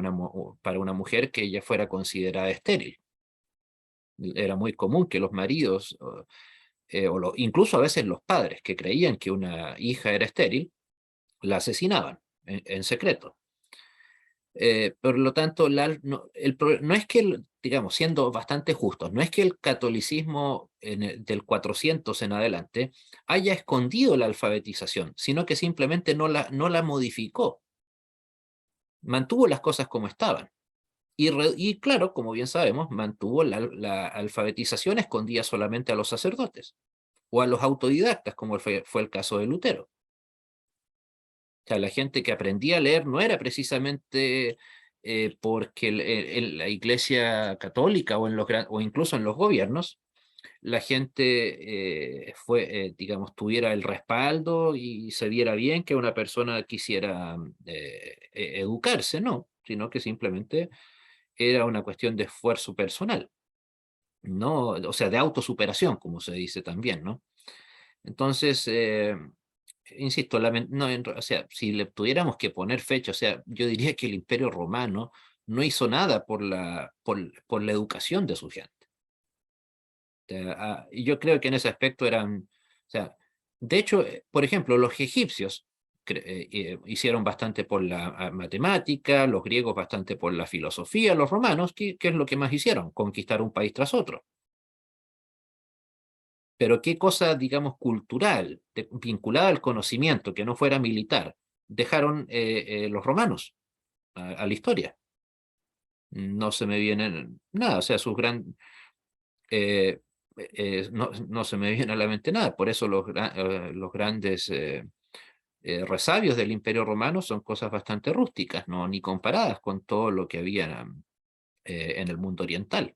para una mujer que ella fuera considerada estéril. Era muy común que los maridos, incluso a veces los padres que creían que una hija era estéril, la asesinaban en secreto. Por lo tanto, no es que, digamos, siendo bastante justos, no es que el catolicismo del 400 en adelante haya escondido la alfabetización, sino que simplemente no la modificó, mantuvo las cosas como estaban. Y claro, como bien sabemos, mantuvo la alfabetización escondida solamente a los sacerdotes o a los autodidactas, como fue el caso de Lutero. O sea, la gente que aprendía a leer no era precisamente porque en la Iglesia Católica o incluso en los gobiernos, la gente digamos, tuviera el respaldo y se viera bien que una persona quisiera educarse, no, sino que simplemente era una cuestión de esfuerzo personal, no, o sea, de autosuperación, como se dice también, ¿no? Entonces, insisto, no, o sea, si le tuviéramos que poner fecha, o sea, yo diría que el Imperio Romano no hizo nada por la educación de su gente. O sea, y yo creo que en ese aspecto o sea, de hecho, por ejemplo, los egipcios hicieron bastante por la matemática, los griegos bastante por la filosofía, los romanos, ¿qué es lo que más hicieron? Conquistar un país tras otro. Pero qué cosa, digamos, cultural, vinculada al conocimiento, que no fuera militar, dejaron los romanos a la historia. No se me viene nada, o sea, no se me viene a la mente nada. Por eso los grandes resabios del Imperio Romano son cosas bastante rústicas, no ni comparadas con todo lo que había en el mundo oriental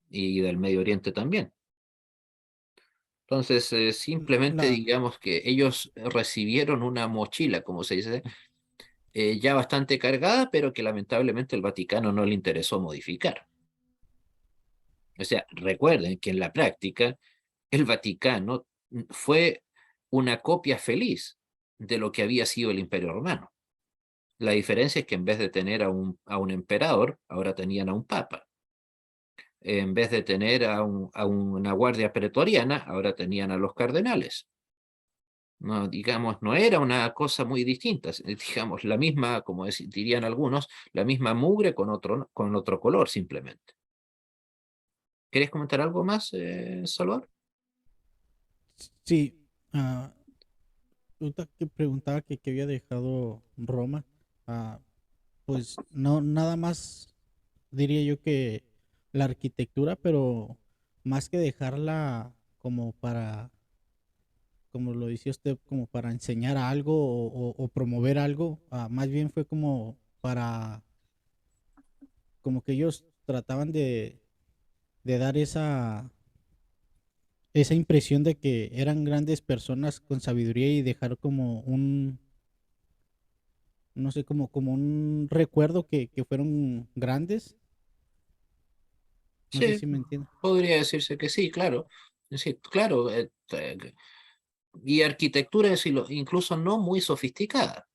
y del Medio Oriente también. Entonces, simplemente
La,
digamos que ellos recibieron una mochila, como se dice, ya bastante cargada, pero que lamentablemente el Vaticano no le interesó modificar. O sea, recuerden que en la práctica el Vaticano fue una copia feliz de lo que había sido el Imperio Romano. La diferencia es que en vez de tener a un emperador, ahora tenían a un papa. En vez de tener a una guardia pretoriana, ahora tenían a los cardenales. No, digamos, no era una cosa muy distinta, digamos, la misma, como dirían algunos, la misma mugre con otro color simplemente. ¿Querés comentar algo más, Salvador?
sí, ah, ahorita que preguntaba que había dejado Roma, ah, pues no, nada más diría yo que la arquitectura, pero más que dejarla como para, como lo decía usted, como para enseñar algo o promover algo, más bien fue como para, como que ellos trataban de dar esa impresión de que eran grandes personas con sabiduría y dejar como no sé, como un recuerdo que fueron grandes. No sé
Sí,
si me entiendes.
podría decirse que sí, claro. Sí, claro, y arquitectura es incluso no muy sofisticada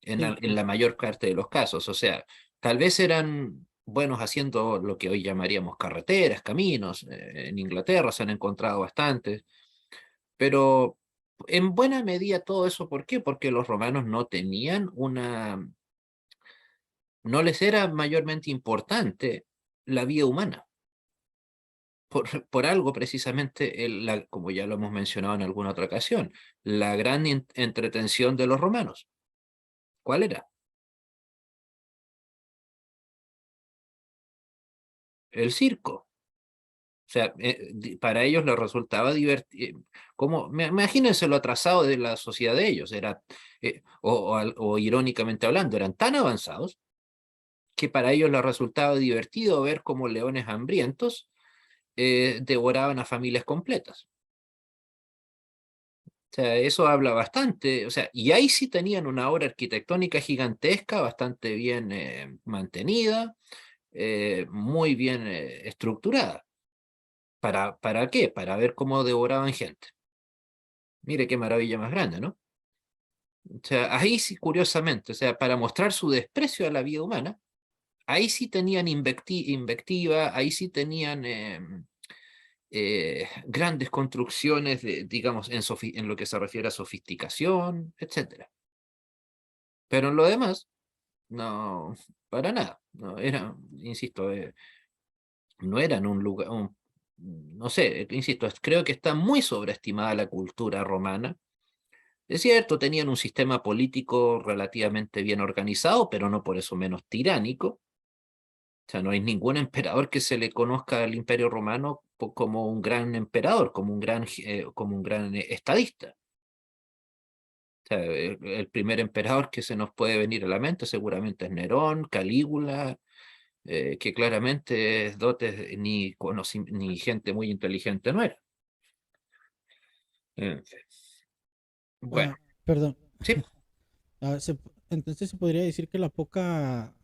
Sí,
en la mayor parte de los casos. O sea, tal vez eran buenos haciendo lo que hoy llamaríamos carreteras, caminos. En Inglaterra se han encontrado bastantes, pero en buena medida todo eso, ¿por qué? Porque los romanos no tenían no les era mayormente importante la vida humana. Por algo precisamente, como ya lo hemos mencionado en alguna otra ocasión, la gran entretención de los romanos. ¿Cuál era? El circo. O sea, para ellos les resultaba divertido. Imagínense lo atrasado de la sociedad de ellos. O irónicamente hablando, eran tan avanzados que para ellos les resultaba divertido ver cómo leones hambrientos devoraban a familias completas. O sea, eso habla bastante, o sea, y ahí sí tenían una obra arquitectónica gigantesca, bastante bien mantenida, muy bien estructurada. ¿Para qué? Para ver cómo devoraban gente. Mire qué maravilla más grande, ¿no? O sea, ahí sí, curiosamente, o sea, para mostrar su desprecio a la vida humana, ahí sí tenían invectiva, ahí sí tenían grandes construcciones, digamos, en lo que se refiere a sofisticación, etcétera. Pero en lo demás, no, para nada. No, insisto, no eran un lugar, no sé, insisto, creo que está muy sobreestimada la cultura romana. Es cierto, tenían un sistema político relativamente bien organizado, pero no por eso menos tiránico. O sea, no hay ningún emperador que se le conozca al Imperio Romano como un gran emperador, como un gran estadista. O sea, el primer emperador que se nos puede venir a la mente seguramente es Nerón, Calígula, que claramente dotes ni gente muy inteligente no era. En fin. Bueno,
Perdón.
sí,
Ah, entonces se podría decir que la poca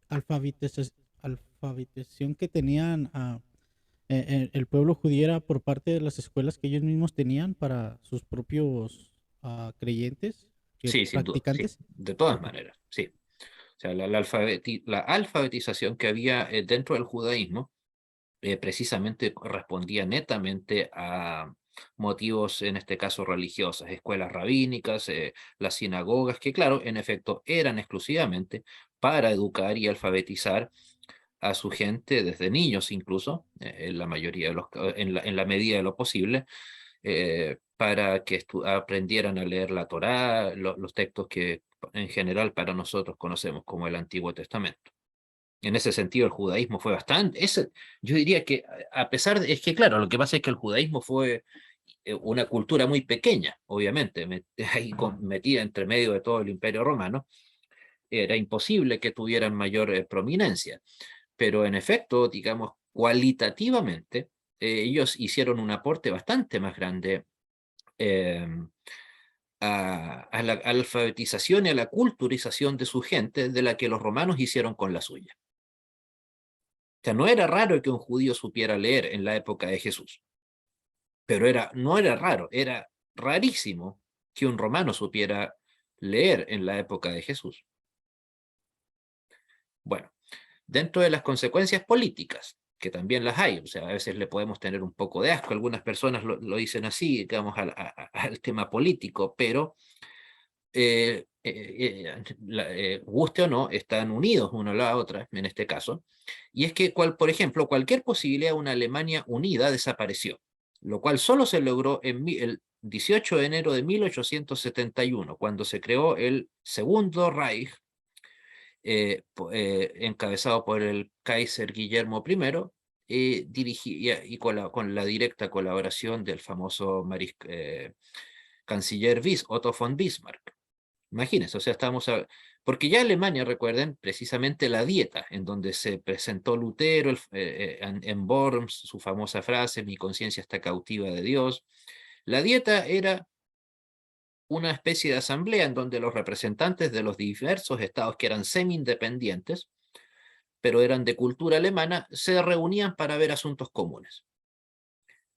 alfabetización que tenían el pueblo judío era por parte de las escuelas que ellos mismos tenían para sus propios creyentes,
sí, sin duda, sí,
practicantes.
de todas
Ok.
maneras, sí. O sea, la alfabetización que había dentro del judaísmo precisamente respondía netamente a motivos, en este caso religiosos, escuelas rabínicas, las sinagogas, que claro, en efecto, eran exclusivamente para educar y alfabetizar a su gente desde niños incluso, en la mayoría de en la medida de lo posible, para que aprendieran a leer la Torá, los textos que en general para nosotros conocemos como el Antiguo Testamento. En ese sentido, el judaísmo fue bastante, yo diría que a pesar es que claro, lo que pasa es que el judaísmo fue una cultura muy pequeña, obviamente, ahí metida entre medio de todo el Imperio Romano, era imposible que tuvieran mayor prominencia, pero en efecto, digamos, cualitativamente, ellos hicieron un aporte bastante más grande eh, a la alfabetización y a la culturización de su gente de la que los romanos hicieron con la suya. O sea, no era raro que un judío supiera leer en la época de Jesús, pero no era raro, era rarísimo que un romano supiera leer en la época de Jesús. Bueno, dentro de las consecuencias políticas, que también las hay, o sea, a veces le podemos tener un poco de asco, algunas personas lo dicen así, digamos, al tema político, pero guste o no, están unidos una a la otra en este caso, y es que, por ejemplo, cualquier posibilidad de una Alemania unida desapareció, lo cual solo se logró el 18 de enero de 1871, cuando se creó el Segundo Reich, encabezado por el Kaiser Guillermo I, y con la directa colaboración del famoso canciller Otto von Bismarck. Imagínense, o sea, porque ya Alemania, recuerden, precisamente la dieta, en donde se presentó Lutero en Worms, su famosa frase, mi conciencia está cautiva de Dios. La dieta era una especie de asamblea en donde los representantes de los diversos estados que eran semi-independientes, pero eran de cultura alemana, se reunían para ver asuntos comunes.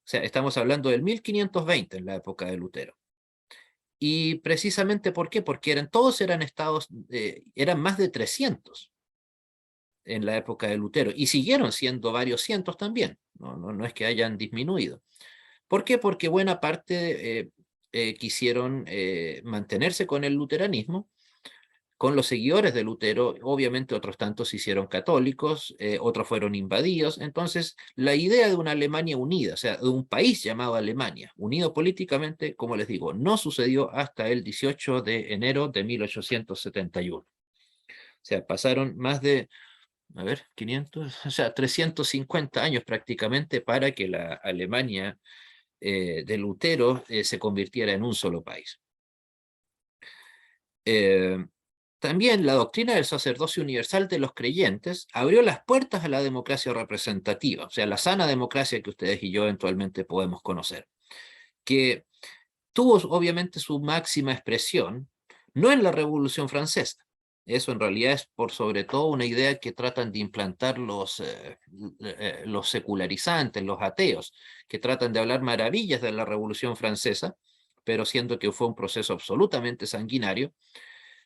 O sea, estamos hablando del 1520 en la época de Lutero. Y precisamente ¿por qué? Porque todos eran estados, eran más de 300 en la época de Lutero, y siguieron siendo varios cientos también, no es que hayan disminuido. ¿Por qué? Porque buena parte quisieron mantenerse con el luteranismo, con los seguidores de Lutero. Obviamente otros tantos se hicieron católicos, otros fueron invadidos. Entonces la idea de una Alemania unida, o sea, de un país llamado Alemania, unido políticamente, como les digo, no sucedió hasta el 18 de enero de 1871. O sea, pasaron más de, a ver, 500, o sea, 350 años prácticamente para que la Alemania de Lutero se convirtiera en un solo país. También la doctrina del sacerdocio universal de los creyentes abrió las puertas a la democracia representativa, o sea, la sana democracia que ustedes y yo eventualmente podemos conocer, que tuvo obviamente su máxima expresión, no en la Revolución Francesa. Eso en realidad es por sobre todo una idea que tratan de implantar los secularizantes, los ateos, que tratan de hablar maravillas de la Revolución Francesa, pero siendo que fue un proceso absolutamente sanguinario,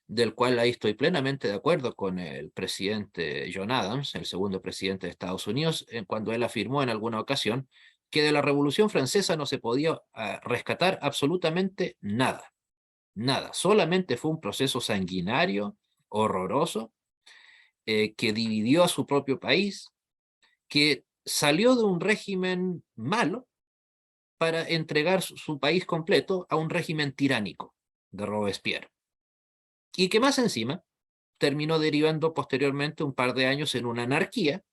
del cual ahí estoy plenamente de acuerdo con el presidente John Adams, el segundo presidente de Estados Unidos, cuando él afirmó en alguna ocasión que de la Revolución Francesa no se podía rescatar absolutamente nada, nada, solamente fue un proceso sanguinario, horroroso, que dividió a su propio país, que salió de un régimen malo para entregar su país completo a un régimen tiránico de Robespierre, y que más encima terminó derivando posteriormente un par de años en una anarquía.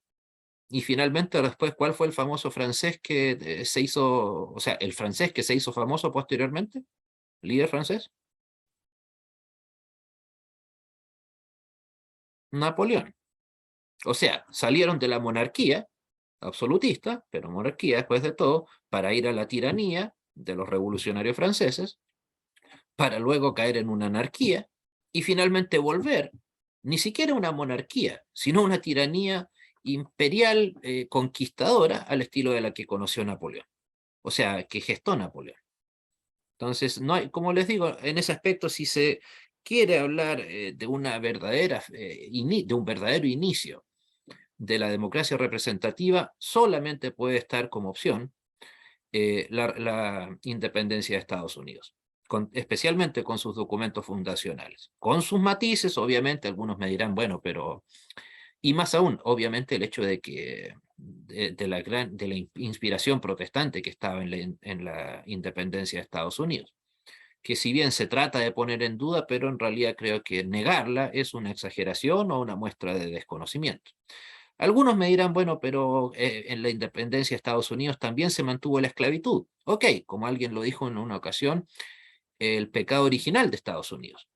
Y finalmente después, ¿cuál fue el famoso francés que se hizo, o sea, el francés que se hizo famoso posteriormente? ¿Líder francés? Napoleón. O sea, salieron de la monarquía absolutista, pero monarquía después de todo, para ir a la tiranía de los revolucionarios franceses, para luego caer en una anarquía y finalmente volver, ni siquiera una monarquía, sino una tiranía imperial conquistadora al estilo de la que conoció Napoleón, o sea, que gestó Napoleón. Entonces, no hay, como les digo, en ese aspecto, si se quiere hablar de una verdadera, de un verdadero inicio de la democracia representativa, solamente puede estar como opción la independencia de Estados Unidos, especialmente con sus documentos fundacionales. Con sus matices, obviamente, algunos me dirán, bueno, pero... Y más aún, obviamente, el hecho de que de la inspiración protestante que estaba en la independencia de Estados Unidos, que si bien se trata de poner en duda, pero en realidad creo que negarla es una exageración o una muestra de desconocimiento. Algunos me dirán, bueno, pero en la independencia de Estados Unidos también se mantuvo la esclavitud. Ok, como alguien lo dijo en una ocasión, el pecado original de Estados Unidos.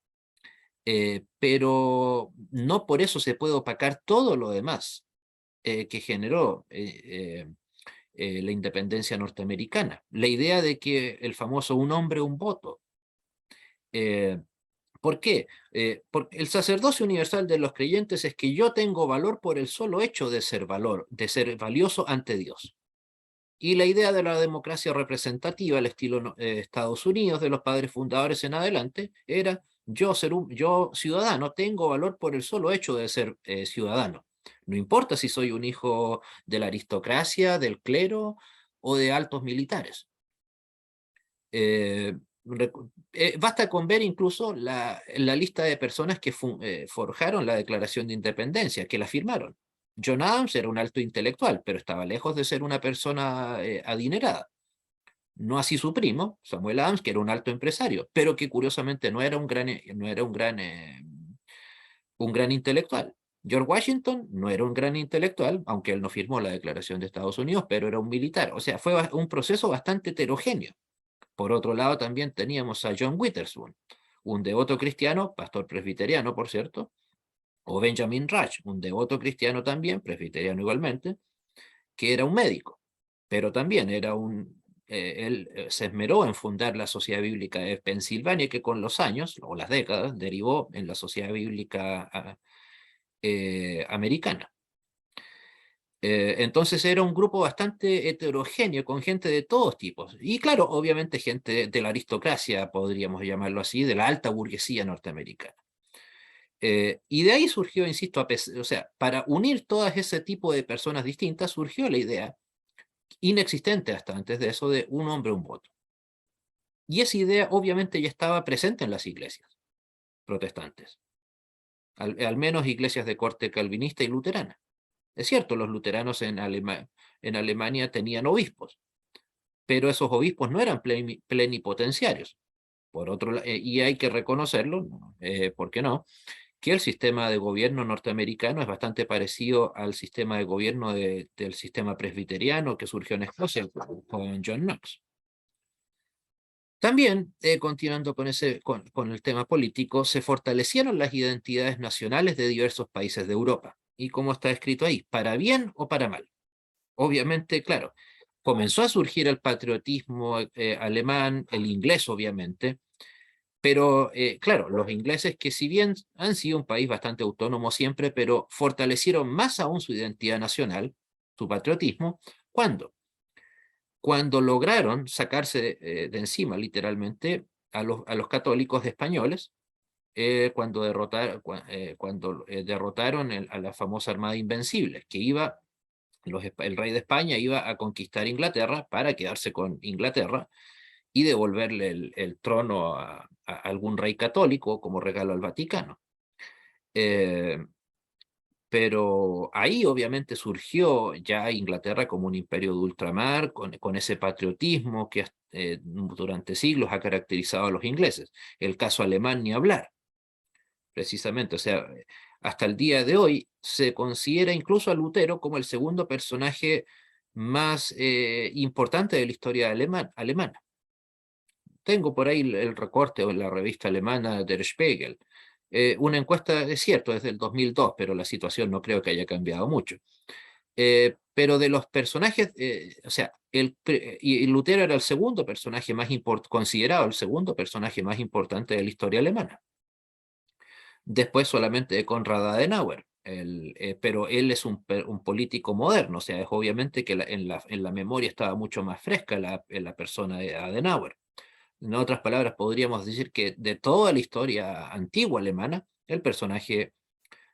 Pero no por eso se puede opacar todo lo demás que generó la independencia norteamericana. La idea de que el famoso un hombre, un voto. Eh, ¿Por qué? Porque el sacerdocio universal de los creyentes es que yo tengo valor por el solo hecho de ser valioso ante Dios. Y la idea de la democracia representativa, al estilo Estados Unidos, de los padres fundadores en adelante, era yo ciudadano, tengo valor por el solo hecho de ser ciudadano. No importa si soy un hijo de la aristocracia, del clero o de altos militares. Eh, Basta con ver incluso la lista de personas que forjaron la Declaración de Independencia, que la firmaron. John Adams era un alto intelectual, pero estaba lejos de ser una persona adinerada. No así su primo, Samuel Adams, que era un alto empresario, pero que curiosamente no era un gran intelectual. George Washington no era un gran intelectual, aunque él no firmó la Declaración de Estados Unidos, pero era un militar. O sea, fue un proceso bastante heterogéneo. Por otro lado, también teníamos a John Witherspoon, un devoto cristiano, pastor presbiteriano, por cierto, o Benjamin Rush, un devoto cristiano también, presbiteriano igualmente, que era un médico, pero también era él se esmeró en fundar la Sociedad Bíblica de Pensilvania, que con los años, o las décadas, derivó en la Sociedad Bíblica Americana. Entonces era un grupo bastante heterogéneo, con gente de todos tipos. Y claro, obviamente gente de la aristocracia, podríamos llamarlo así, de la alta burguesía norteamericana. Y de ahí surgió, insisto, o sea, para unir todas ese tipo de personas distintas, surgió la idea, inexistente hasta antes de eso, de un hombre, un voto. Y esa idea obviamente ya estaba presente en las iglesias protestantes, al menos iglesias de corte calvinista y luterana. Es cierto, los luteranos en Alemania tenían obispos, pero esos obispos no eran plenipotenciarios. Por otro, y hay que reconocerlo, ¿por qué no? Que el sistema de gobierno norteamericano es bastante parecido al sistema de gobierno del sistema presbiteriano que surgió en Escocia con John Knox. También, continuando con el tema político, se fortalecieron las identidades nacionales de diversos países de Europa. Y como está escrito ahí, para bien o para mal. Obviamente, claro, comenzó a surgir el patriotismo alemán, el inglés, obviamente, pero claro, los ingleses, que si bien han sido un país bastante autónomo siempre, pero fortalecieron más aún su identidad nacional, su patriotismo, ¿cuándo? Cuando lograron sacarse de encima, literalmente, a los católicos españoles, cuando derrotaron a la famosa Armada Invencible, que el rey de España iba a conquistar Inglaterra para quedarse con Inglaterra y devolverle el trono a algún rey católico como regalo al Vaticano. Eh, pero ahí obviamente surgió ya Inglaterra como un imperio de ultramar, con ese patriotismo que durante siglos ha caracterizado a los ingleses. El caso alemán ni hablar, precisamente. O sea, hasta el día de hoy se considera incluso a Lutero como el segundo personaje más importante de la historia alemana. Tengo por ahí el recorte en la revista alemana Der Spiegel. Una encuesta, es cierto, desde el 2002, pero la situación no creo que haya cambiado mucho. Pero de los personajes, o sea, y Lutero era el segundo personaje más considerado el segundo personaje más importante de la historia alemana. Después solamente de Konrad Adenauer. Pero él es un político moderno, o sea, es obviamente que en la memoria estaba mucho más fresca la persona de Adenauer. En otras palabras, podríamos decir que de toda la historia antigua alemana, el personaje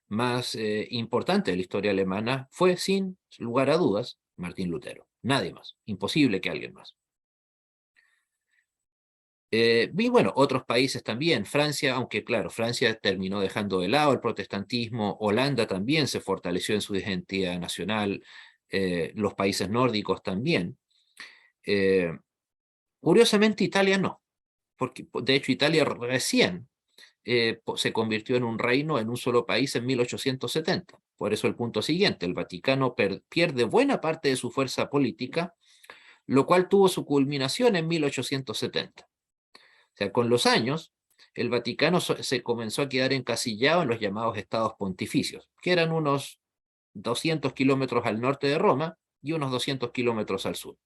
más importante de la historia alemana fue, sin lugar a dudas, Martín Lutero. Nadie más. Imposible que alguien más. Y bueno, otros países también. Francia, aunque claro, Francia terminó dejando de lado el protestantismo. Holanda también se fortaleció en su identidad nacional. Los países nórdicos también. Eh, Curiosamente, Italia no. Porque de hecho Italia recién se convirtió en un reino en un solo país en 1870. Por eso el punto siguiente, el Vaticano pierde buena parte de su fuerza política, lo cual tuvo su culminación en 1870. O sea, con los años, el Vaticano se comenzó a quedar encasillado en los llamados estados pontificios, que eran unos 200 kilómetros al norte de Roma y unos 200 kilómetros al sur.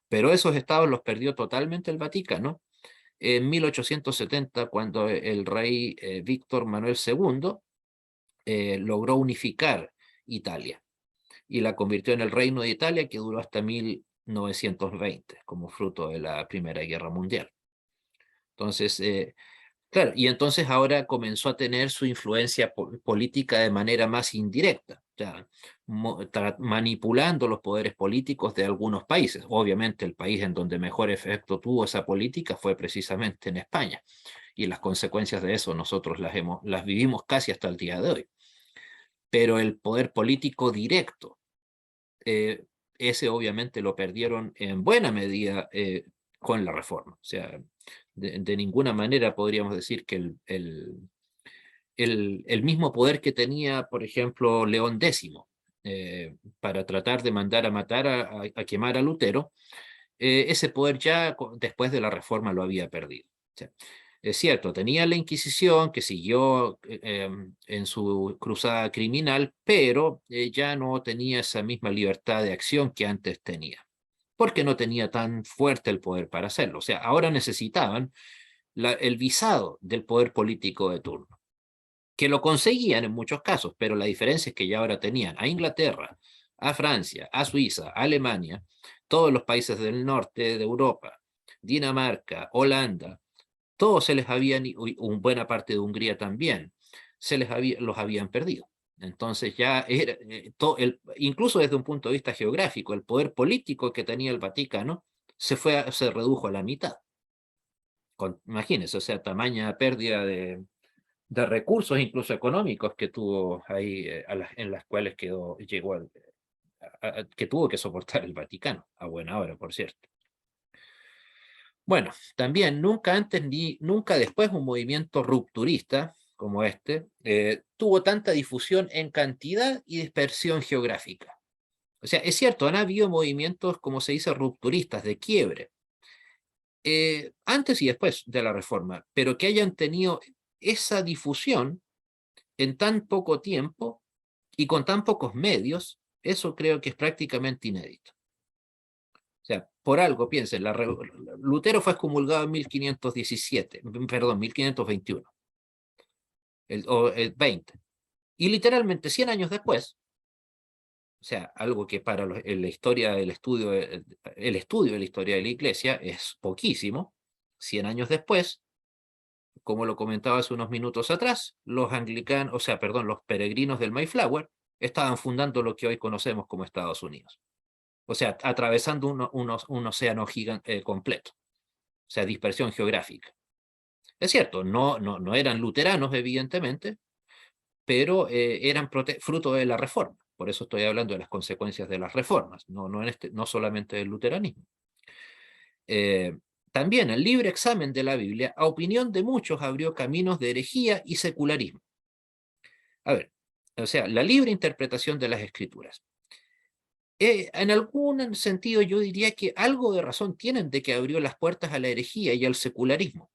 Pero esos estados los perdió totalmente el Vaticano en 1870, cuando el rey Víctor Manuel II logró unificar Italia y la convirtió en el Reino de Italia, que duró hasta 1920, como fruto de la Primera Guerra Mundial. Entonces, claro, y entonces ahora comenzó a tener su influencia política de manera más indirecta, o sea, manipulando los poderes políticos de algunos países. Obviamente el país en donde mejor efecto tuvo esa política fue precisamente en España, y las consecuencias de eso nosotros las vivimos casi hasta el día de hoy. Pero el poder político directo, ese obviamente lo perdieron en buena medida con la reforma. O sea, de ninguna manera podríamos decir que el mismo poder que tenía, por ejemplo, León X, para tratar de mandar a matar, a quemar a Lutero, ese poder ya después de la reforma lo había perdido. O sea, es cierto, tenía la Inquisición que siguió en su cruzada criminal, pero ya no tenía esa misma libertad de acción que antes tenía. porque no tenía tan fuerte el poder para hacerlo. O sea, ahora necesitaban el visado del poder político de turno, que lo conseguían en muchos casos, pero la diferencia es que ya ahora tenían a Inglaterra, a Francia, a Suiza, a Alemania, todos los países del norte de Europa, Dinamarca, Holanda, todos se les habían, y buena parte de Hungría también, los habían perdido. Entonces ya era, incluso desde un punto de vista geográfico, el poder político que tenía el Vaticano se redujo a la mitad. Imagínense, o sea, tamaña pérdida de recursos, incluso económicos, que tuvo ahí, en las cuales que tuvo que soportar el Vaticano, a buena hora, por cierto. Bueno, también nunca antes ni nunca después un movimiento rupturista como este tuvo tanta difusión en cantidad y dispersión geográfica. O sea, es cierto, han habido movimientos, como se dice, rupturistas, de quiebre, antes y después de la Reforma, pero que hayan tenido esa difusión en tan poco tiempo y con tan pocos medios, eso creo que es prácticamente inédito. O sea, por algo, piensen, Lutero fue excomulgado en 1517, perdón, 1521, el 20. Y literalmente 100 años después, o sea, algo que para en la historia del estudio, el estudio de la historia de la Iglesia es poquísimo, 100 años después, como lo comentaba hace unos minutos atrás, los anglicanos, o sea, perdón, los peregrinos del Mayflower estaban fundando lo que hoy conocemos como Estados Unidos. O sea, atravesando un océano gigante completo. O sea, dispersión geográfica. Es cierto, no eran luteranos, evidentemente, pero eran fruto de la reforma. Por eso estoy hablando de las consecuencias de las reformas, no solamente del luteranismo. También el libre examen de la Biblia, a opinión de muchos, abrió caminos de herejía y secularismo. A ver, o sea, la libre interpretación de las escrituras. En algún sentido yo diría que algo de razón tienen de que abrió las puertas a la herejía y al secularismo.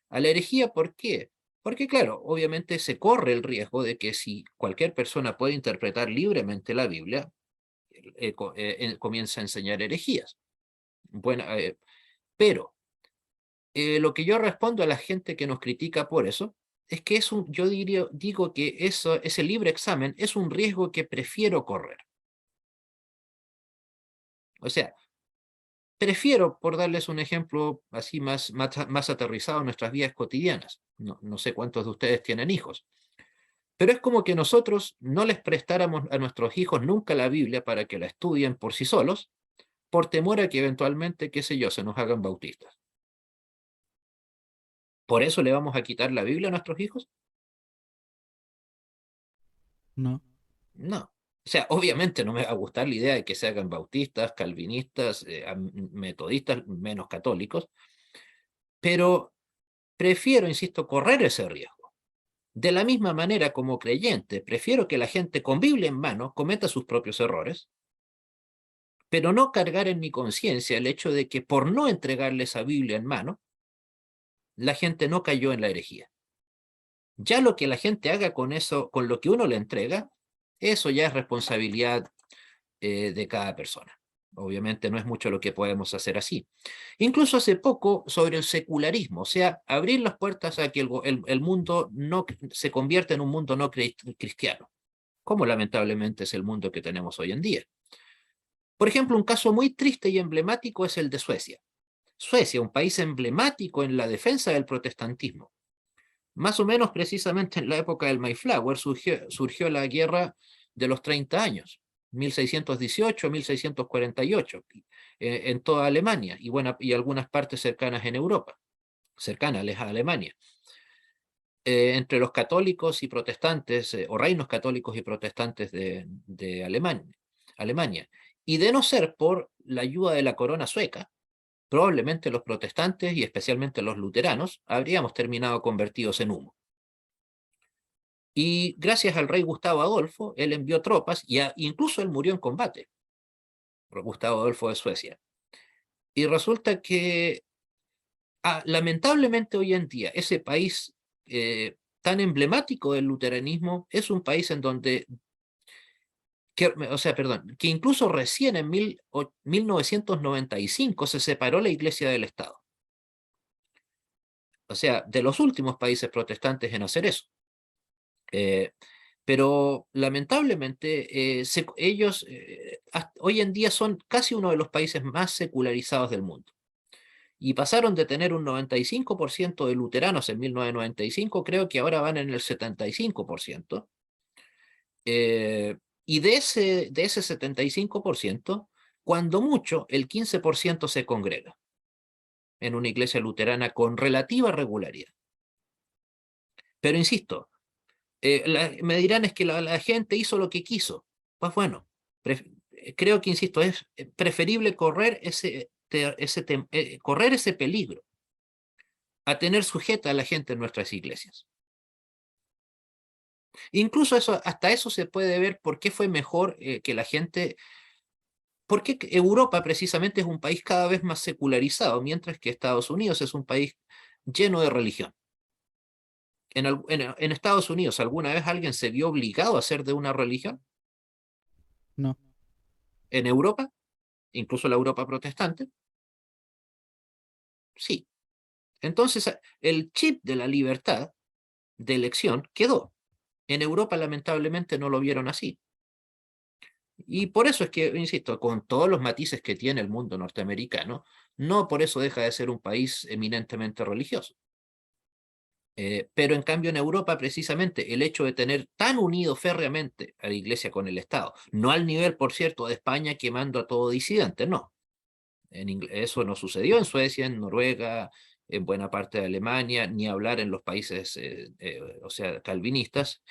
A la herejía, ¿por qué? Porque claro, obviamente se corre el riesgo de que si cualquier persona puede interpretar libremente la Biblia, comienza a enseñar herejías. Bueno, pero lo que yo respondo a la gente que nos critica por eso es que digo que ese libre examen es un riesgo que prefiero correr. O sea, prefiero, por darles un ejemplo así más aterrizado en nuestras vidas cotidianas. No sé cuántos de ustedes tienen hijos, pero es como que nosotros no les prestáramos a nuestros hijos nunca la Biblia para que la estudien por sí solos, por temor a que eventualmente, qué sé yo, se nos hagan bautistas. ¿Por eso le vamos a quitar la Biblia a nuestros hijos?
No.
No. O sea, obviamente no me va a gustar la idea de que se hagan bautistas, calvinistas, metodistas, menos católicos, pero prefiero, insisto, correr ese riesgo. De la misma manera, como creyente, prefiero que la gente con Biblia en mano cometa sus propios errores, pero no cargar en mi conciencia el hecho de que por no entregarle esa Biblia en mano, la gente no cayó en la herejía. Ya lo que la gente haga con eso, con lo que uno le entrega, eso ya es responsabilidad de cada persona. Obviamente no es mucho lo que podemos hacer así. Incluso hace poco sobre el secularismo, o sea, abrir las puertas a que el mundo no se convierta en un mundo no cristiano, como lamentablemente es el mundo que tenemos hoy en día. Por ejemplo, un caso muy triste y emblemático es el de Suecia. Suecia, un país emblemático en la defensa del protestantismo. Más o menos precisamente en la época del Mayflower surgió la guerra de los 30 años, 1618-1648, en toda Alemania y algunas partes cercanas en Europa, cercanas a Alemania, entre los católicos y protestantes, o reinos católicos y protestantes de Alemania. Y de no ser por la ayuda de la corona sueca, probablemente los protestantes y especialmente los luteranos habríamos terminado convertidos en humo. Y gracias al rey Gustavo Adolfo, él envió tropas y incluso él murió en combate, Gustavo Adolfo de Suecia. Y resulta que lamentablemente hoy en día ese país tan emblemático del luteranismo es un país en donde o sea, perdón, que incluso recién en 1995 se separó la Iglesia del Estado. O sea, de los últimos países protestantes en hacer eso. Eh, pero lamentablemente ellos hoy en día son casi uno de los países más secularizados del mundo. Y pasaron de tener un 95% de luteranos en 1995, creo que ahora van en el 75%. Y de ese 75%, cuando mucho, el 15% se congrega en una iglesia luterana con relativa regularidad. Pero insisto, me dirán es que la gente hizo lo que quiso. Pues bueno, creo que, insisto, es preferible correr correr ese peligro a tener sujeta a la gente en nuestras iglesias. Incluso eso, hasta eso se puede ver por qué fue mejor que la gente, porque Europa precisamente es un país cada vez más secularizado, mientras que Estados Unidos es un país lleno de religión. En Estados Unidos, ¿alguna vez alguien se vio obligado a ser de una religión?
No.
En Europa, incluso la Europa protestante, sí. Entonces, el chip de la libertad de elección quedó. En Europa, lamentablemente, no lo vieron así. Y por eso es que, insisto, con todos los matices que tiene el mundo norteamericano, no por eso deja de ser un país eminentemente religioso. Pero en cambio en Europa, precisamente, el hecho de tener tan unido férreamente a la Iglesia con el Estado, no al nivel, por cierto, de España quemando a todo disidente, no. Eso no sucedió en Suecia, en Noruega, en buena parte de Alemania, ni hablar en los países, o sea, calvinistas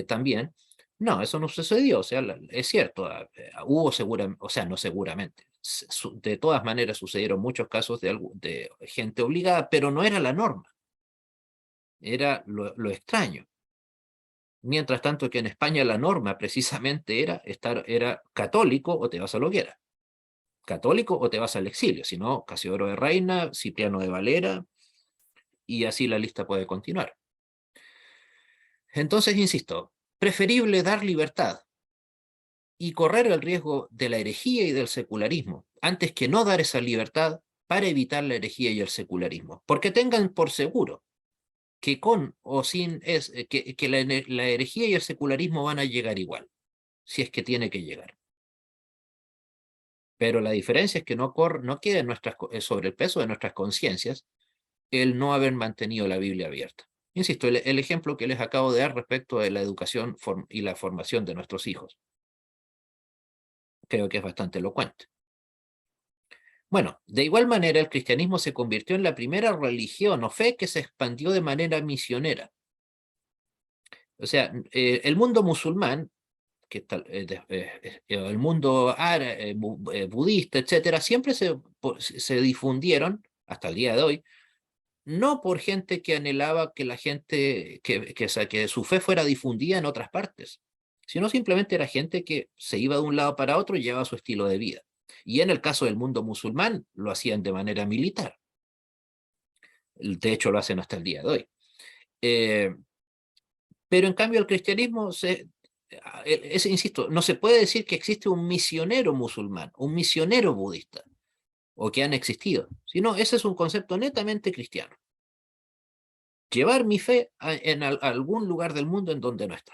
también. No, eso no sucedió, o sea, es cierto, hubo seguramente, o sea, no seguramente, de todas maneras sucedieron muchos casos de gente obligada, pero no era la norma, era lo extraño. Mientras tanto que en España la norma precisamente era católico o te vas a lo que era. Católico o te vas al exilio, si no, Casiodoro de Reina, Cipriano de Valera, y así la lista puede continuar. Entonces, insisto, preferible dar libertad y correr el riesgo de la herejía y del secularismo, antes que no dar esa libertad para evitar la herejía y el secularismo. Porque tengan por seguro que con o sin que la herejía y el secularismo van a llegar igual, si es que tiene que llegar. Pero la diferencia es que no quede sobre el peso de nuestras conciencias el no haber mantenido la Biblia abierta. Insisto, el ejemplo que les acabo de dar respecto de la educación y la formación de nuestros hijos, creo que es bastante elocuente. Bueno, de igual manera el cristianismo se convirtió en la primera religión o fe que se expandió de manera misionera. O sea, el mundo musulmán, el mundo árabe, budista, etcétera, siempre se difundieron, hasta el día de hoy, no por gente que anhelaba que la gente, que su fe fuera difundida en otras partes, sino simplemente era gente que se iba de un lado para otro y llevaba su estilo de vida. Y en el caso del mundo musulmán, lo hacían de manera militar. De hecho, lo hacen hasta el día de hoy. Pero en cambio el cristianismo, insisto, no se puede decir que existe un misionero musulmán, un misionero budista, o que han existido, sino ese es un concepto netamente cristiano. Llevar mi fe en algún lugar del mundo en donde no está.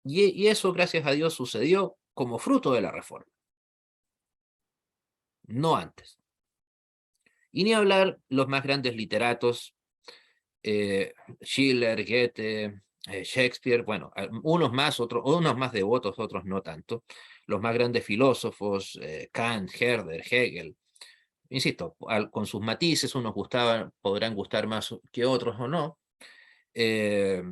Y eso, gracias a Dios, sucedió como fruto de la reforma, no antes. Y ni hablar los más grandes literatos, Schiller, Goethe, Shakespeare, bueno, unos más devotos, otros no tanto, los más grandes filósofos, Kant, Herder, Hegel, insisto, con sus matices, unos podrán gustar más que otros o no, eh,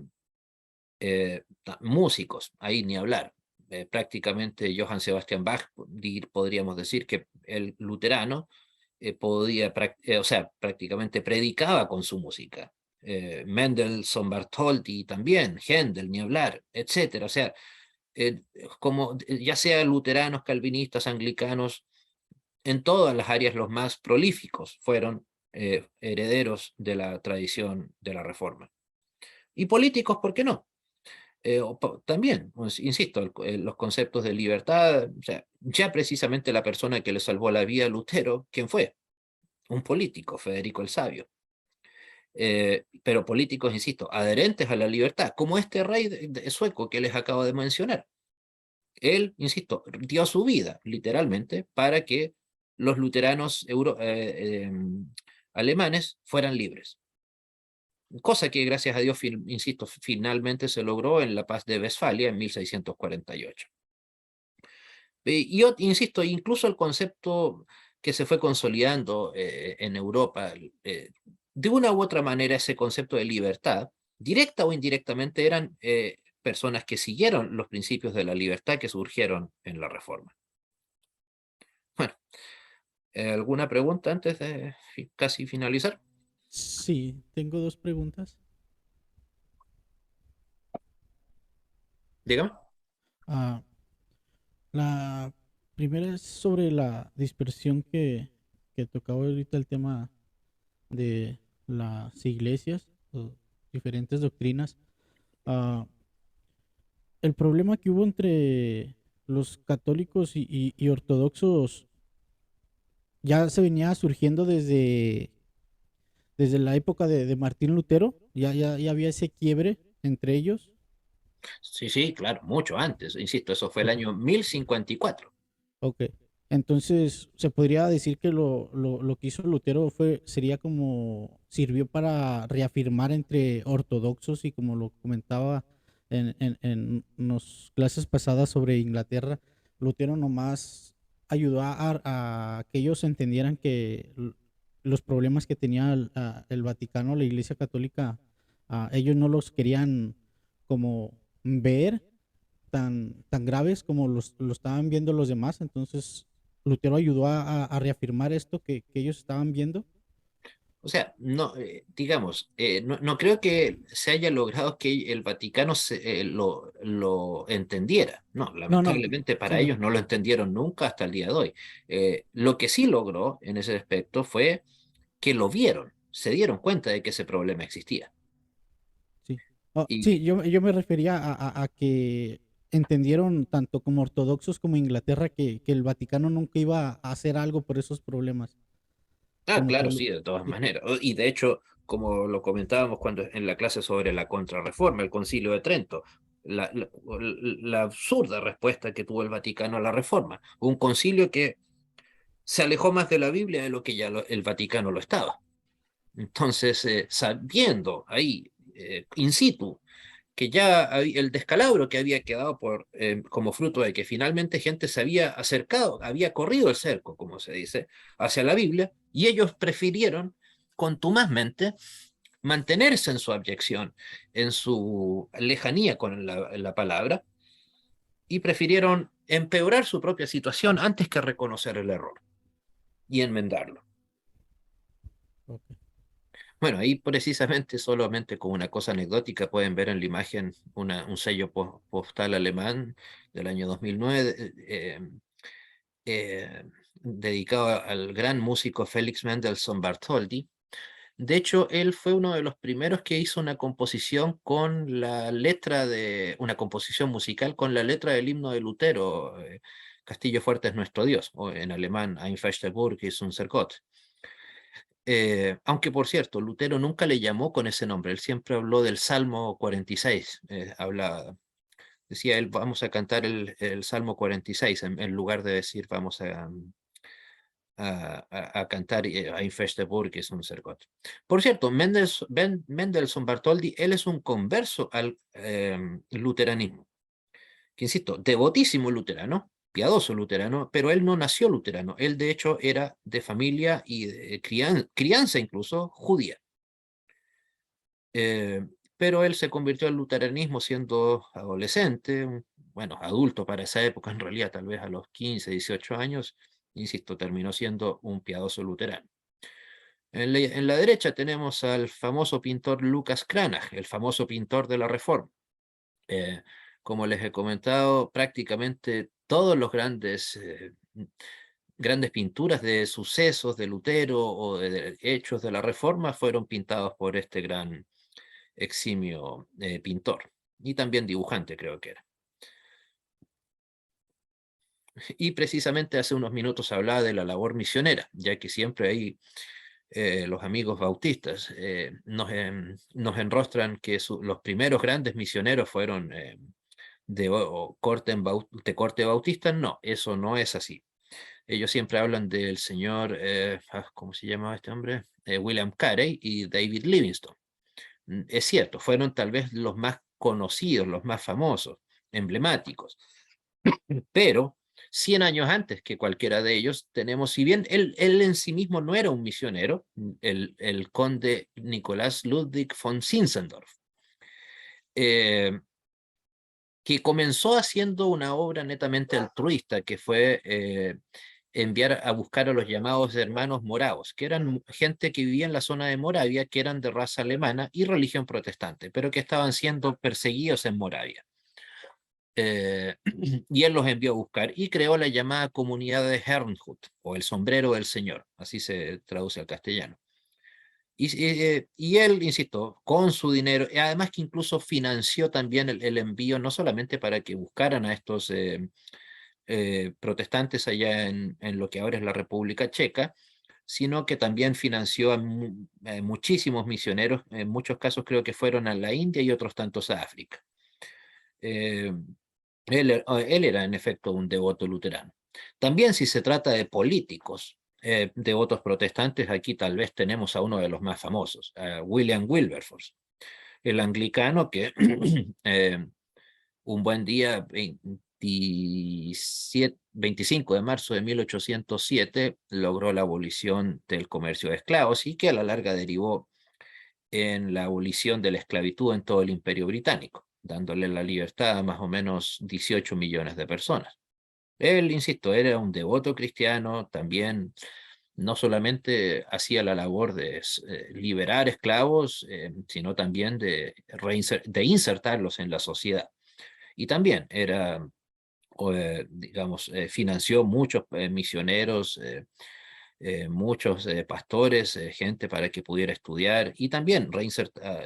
músicos, ahí ni hablar. Prácticamente Johann Sebastian Bach, podríamos decir que el luterano o sea, prácticamente predicaba con su música. Mendelssohn Bartholdy también, Händel, ni hablar, etcétera. O sea, ya sea luteranos, calvinistas, anglicanos, en todas las áreas los más prolíficos fueron herederos de la tradición de la Reforma. Y políticos, ¿por qué no? También, pues, insisto, los conceptos de libertad, o sea, ya precisamente la persona que le salvó la vida a Lutero, ¿quién fue? Un político, Federico el Sabio. Pero políticos, insisto, adherentes a la libertad, como este rey sueco que les acabo de mencionar. Él, insisto, dio su vida, literalmente, para que los luteranos alemanes fueran libres. Cosa que, gracias a Dios, insisto, finalmente se logró en la paz de Westfalia en 1648. Insisto, incluso el concepto que se fue consolidando en Europa, de una u otra manera ese concepto de libertad, directa o indirectamente, eran personas que siguieron los principios de la libertad que surgieron en la Reforma. Bueno, ¿alguna pregunta antes de casi finalizar?
Sí, tengo dos preguntas.
Dígame.
Ah, la primera es sobre la dispersión que tocaba ahorita el tema de las iglesias o diferentes doctrinas. Ah, el problema que hubo entre los católicos y ortodoxos ya se venía surgiendo desde la época de Martín Lutero, ya había ese quiebre entre ellos.
Sí, sí, claro, mucho antes. Insisto, eso fue el
Ok,
año 1054.
ok. Entonces, se podría decir que lo que hizo Lutero sería como, sirvió para reafirmar entre ortodoxos y como lo comentaba en las clases pasadas sobre Inglaterra, Lutero nomás ayudó a que ellos entendieran que los problemas que tenía el Vaticano, la Iglesia Católica, ellos no los querían como ver tan graves como lo estaban viendo los demás. Entonces, Lutero ayudó a reafirmar esto que ellos estaban viendo.
O sea, no, digamos, no creo que se haya logrado que el Vaticano lo entendiera. No,
No, no,
lamentablemente
sí,
para
no.
ellos no lo entendieron nunca hasta el día de hoy. Lo que sí logró en ese aspecto fue que lo vieron, se dieron cuenta de que ese problema existía.
Sí. Oh,
Y,
sí, yo me refería a que entendieron tanto como ortodoxos como Inglaterra que el Vaticano nunca iba a hacer algo por esos problemas. Como que
claro, sí, de todas
sí,
maneras. Y de hecho, como lo comentábamos cuando en la clase sobre la contrarreforma, el Concilio de Trento, la absurda respuesta que tuvo el Vaticano a la reforma, un concilio que se alejó más de la Biblia de lo que ya el Vaticano lo estaba. Entonces, sabiendo ahí, in situ, que ya el descalabro que había quedado como fruto de que finalmente gente se había acercado, había corrido el cerco, como se dice, hacia la Biblia, y ellos prefirieron contumazmente mantenerse en su abyección, en su lejanía con la palabra, y prefirieron empeorar su propia situación antes que reconocer el error y enmendarlo.
ok.
Bueno, ahí precisamente solamente como una cosa anecdótica pueden ver en la imagen un sello postal alemán del año 2009 dedicado al gran músico Félix Mendelssohn Bartholdy. De hecho, él fue uno de los primeros que hizo una composición con la letra una composición musical con la letra del himno de Lutero, Castillo Fuerte es nuestro Dios, o en alemán Ein feste Burg ist unser Gott. Aunque por cierto, Lutero nunca le llamó con ese nombre, él siempre habló del Salmo 46, decía él, vamos a cantar el Salmo 46 en lugar de decir vamos a cantar Ein feste Burg ist unser Gott. Por cierto, Mendelssohn Bartholdy, él es un converso al luteranismo, que insisto, devotísimo luterano, piadoso luterano, pero él no nació luterano, él de hecho era de familia y de crianza incluso judía. Eh, pero él se convirtió al luteranismo siendo adolescente, bueno, adulto para esa época en realidad, tal vez a los 15, 18 años, insisto, terminó siendo un piadoso luterano. En la derecha tenemos al famoso pintor Lucas Cranach, el famoso pintor de la Reforma. Eh, como les he comentado, prácticamente todos los grandes pinturas de sucesos de Lutero o de hechos de la Reforma fueron pintados por este gran eximio pintor. y también dibujante creo que era. Y precisamente hace unos minutos hablaba de la labor misionera, ya que siempre hay los amigos bautistas nos enrostran que los primeros grandes misioneros fueron de corte bautista. No, eso no es así. Ellos siempre hablan del señor, ¿cómo se llamaba este hombre? William Carey y David Livingstone. Es cierto, fueron tal vez los más conocidos, los más famosos, emblemáticos, pero 100 años antes que cualquiera de ellos tenemos, si bien él en sí mismo no era un misionero, el conde Nicolás Ludwig von Zinzendorf, que comenzó haciendo una obra netamente altruista, que fue enviar a buscar a los llamados hermanos moravos, que eran gente que vivía en la zona de Moravia, que eran de raza alemana y religión protestante, pero que estaban siendo perseguidos en Moravia. Y él los envió a buscar y creó la llamada comunidad de Herrnhut, o el sombrero del Señor, así se traduce al castellano. Y él, insisto, con su dinero, y además que incluso financió también el envío, no solamente para que buscaran a estos protestantes allá en lo que ahora es la República Checa, sino que también financió a muchísimos misioneros, en muchos casos creo que fueron a la India y otros tantos a África. Él era en efecto un devoto luterano. También si se trata de políticos, devotos protestantes, aquí tal vez tenemos a uno de los más famosos, a William Wilberforce, el anglicano que un buen día, 25 de marzo de 1807, logró la abolición del comercio de esclavos y que a la larga derivó en la abolición de la esclavitud en todo el Imperio Británico, dándole la libertad a más o menos 18 millones de personas. Él, insisto, era un devoto cristiano, también no solamente hacía la labor de liberar esclavos, sino también de insertarlos en la sociedad. Y también era, digamos, financió muchos misioneros, muchos pastores, gente para que pudiera estudiar y también o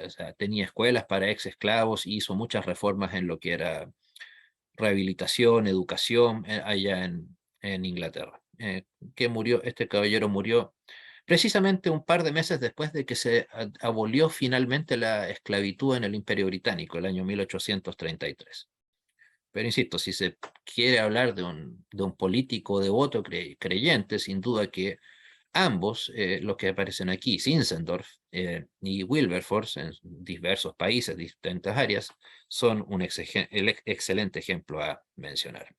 sea, tenía escuelas para ex esclavos, hizo muchas reformas en lo que era rehabilitación, educación allá en Inglaterra. Este caballero murió precisamente un par de meses después de que se abolió finalmente la esclavitud en el Imperio Británico, el año 1833. Pero insisto, si se quiere hablar de un político devoto creyente, sin duda que ambos, los que aparecen aquí, Zinzendorf y Wilberforce, en diversos países, distintas áreas, son un excelente ejemplo a mencionar.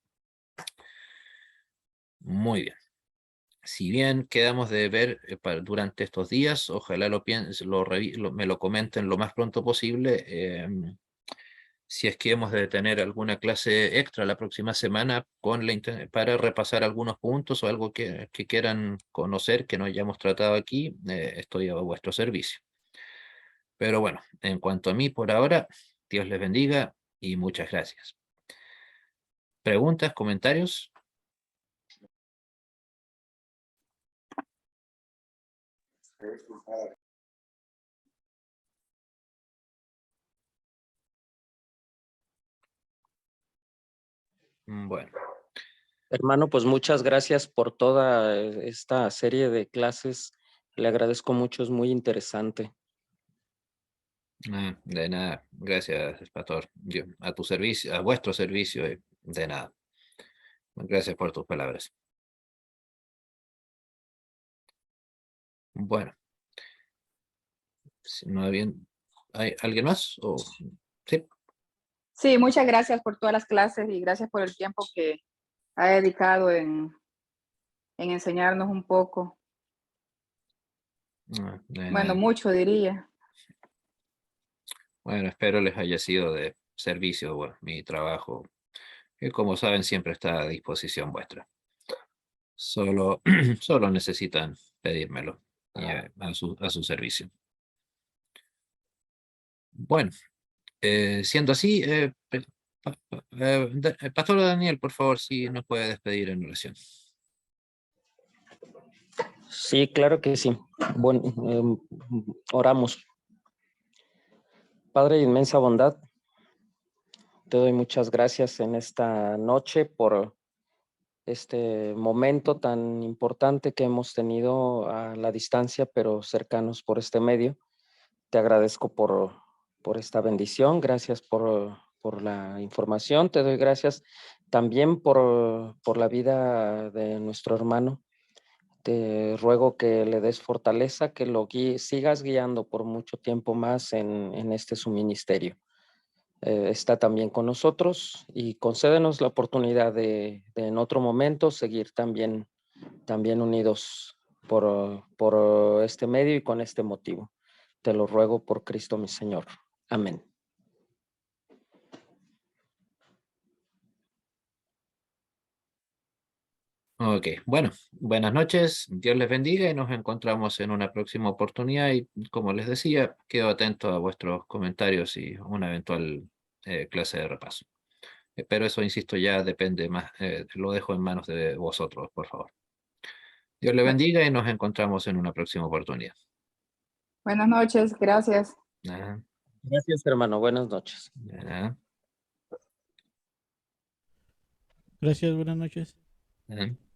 Muy bien. Si bien quedamos de ver durante estos días, ojalá me lo comenten lo más pronto posible. Si es que hemos de tener alguna clase extra la próxima semana para repasar algunos puntos o algo que quieran conocer que no hayamos tratado aquí, estoy a vuestro servicio. Pero bueno, en cuanto a mí por ahora, Dios les bendiga y muchas gracias. ¿Preguntas, comentarios? Bueno.
Hermano, pues muchas gracias por toda esta serie de clases. Le agradezco mucho, es muy interesante.
De nada, gracias, pastor. A tu servicio, a vuestro servicio, de nada. Gracias por tus palabras. Bueno, si no ¿hay alguien más? ¿Sí?
Sí, muchas gracias por todas las clases y gracias por el tiempo que ha dedicado en enseñarnos un poco. Bueno, mucho diría.
Bueno, espero les haya sido de servicio, bueno, mi trabajo, que como saben siempre está a disposición vuestra. Solo necesitan pedírmelo a su servicio. Bueno, siendo así, Pastor Daniel, por favor, si nos puede despedir en oración.
Sí, claro que sí. Bueno, oramos. Padre de inmensa bondad, te doy muchas gracias en esta noche por este momento tan importante que hemos tenido a la distancia, pero cercanos por este medio. Te agradezco por esta bendición. Gracias por la información. Te doy gracias también por la vida de nuestro hermano. Te ruego que le des fortaleza, que lo sigas guiando por mucho tiempo más en este su ministerio. Está también con nosotros y concédenos la oportunidad de en otro momento seguir también unidos por este medio y con este motivo. Te lo ruego por Cristo mi Señor. Amén.
Ok, bueno, buenas noches, Dios les bendiga y nos encontramos en una próxima oportunidad y como les decía, quedo atento a vuestros comentarios y una eventual clase de repaso. Pero eso, insisto, ya depende más, lo dejo en manos de vosotros, por favor. Dios les bendiga y nos encontramos en una próxima oportunidad.
Buenas noches, gracias.
Ajá,
Gracias, hermano. Buenas noches.
ajá,
Gracias, buenas noches.
ajá.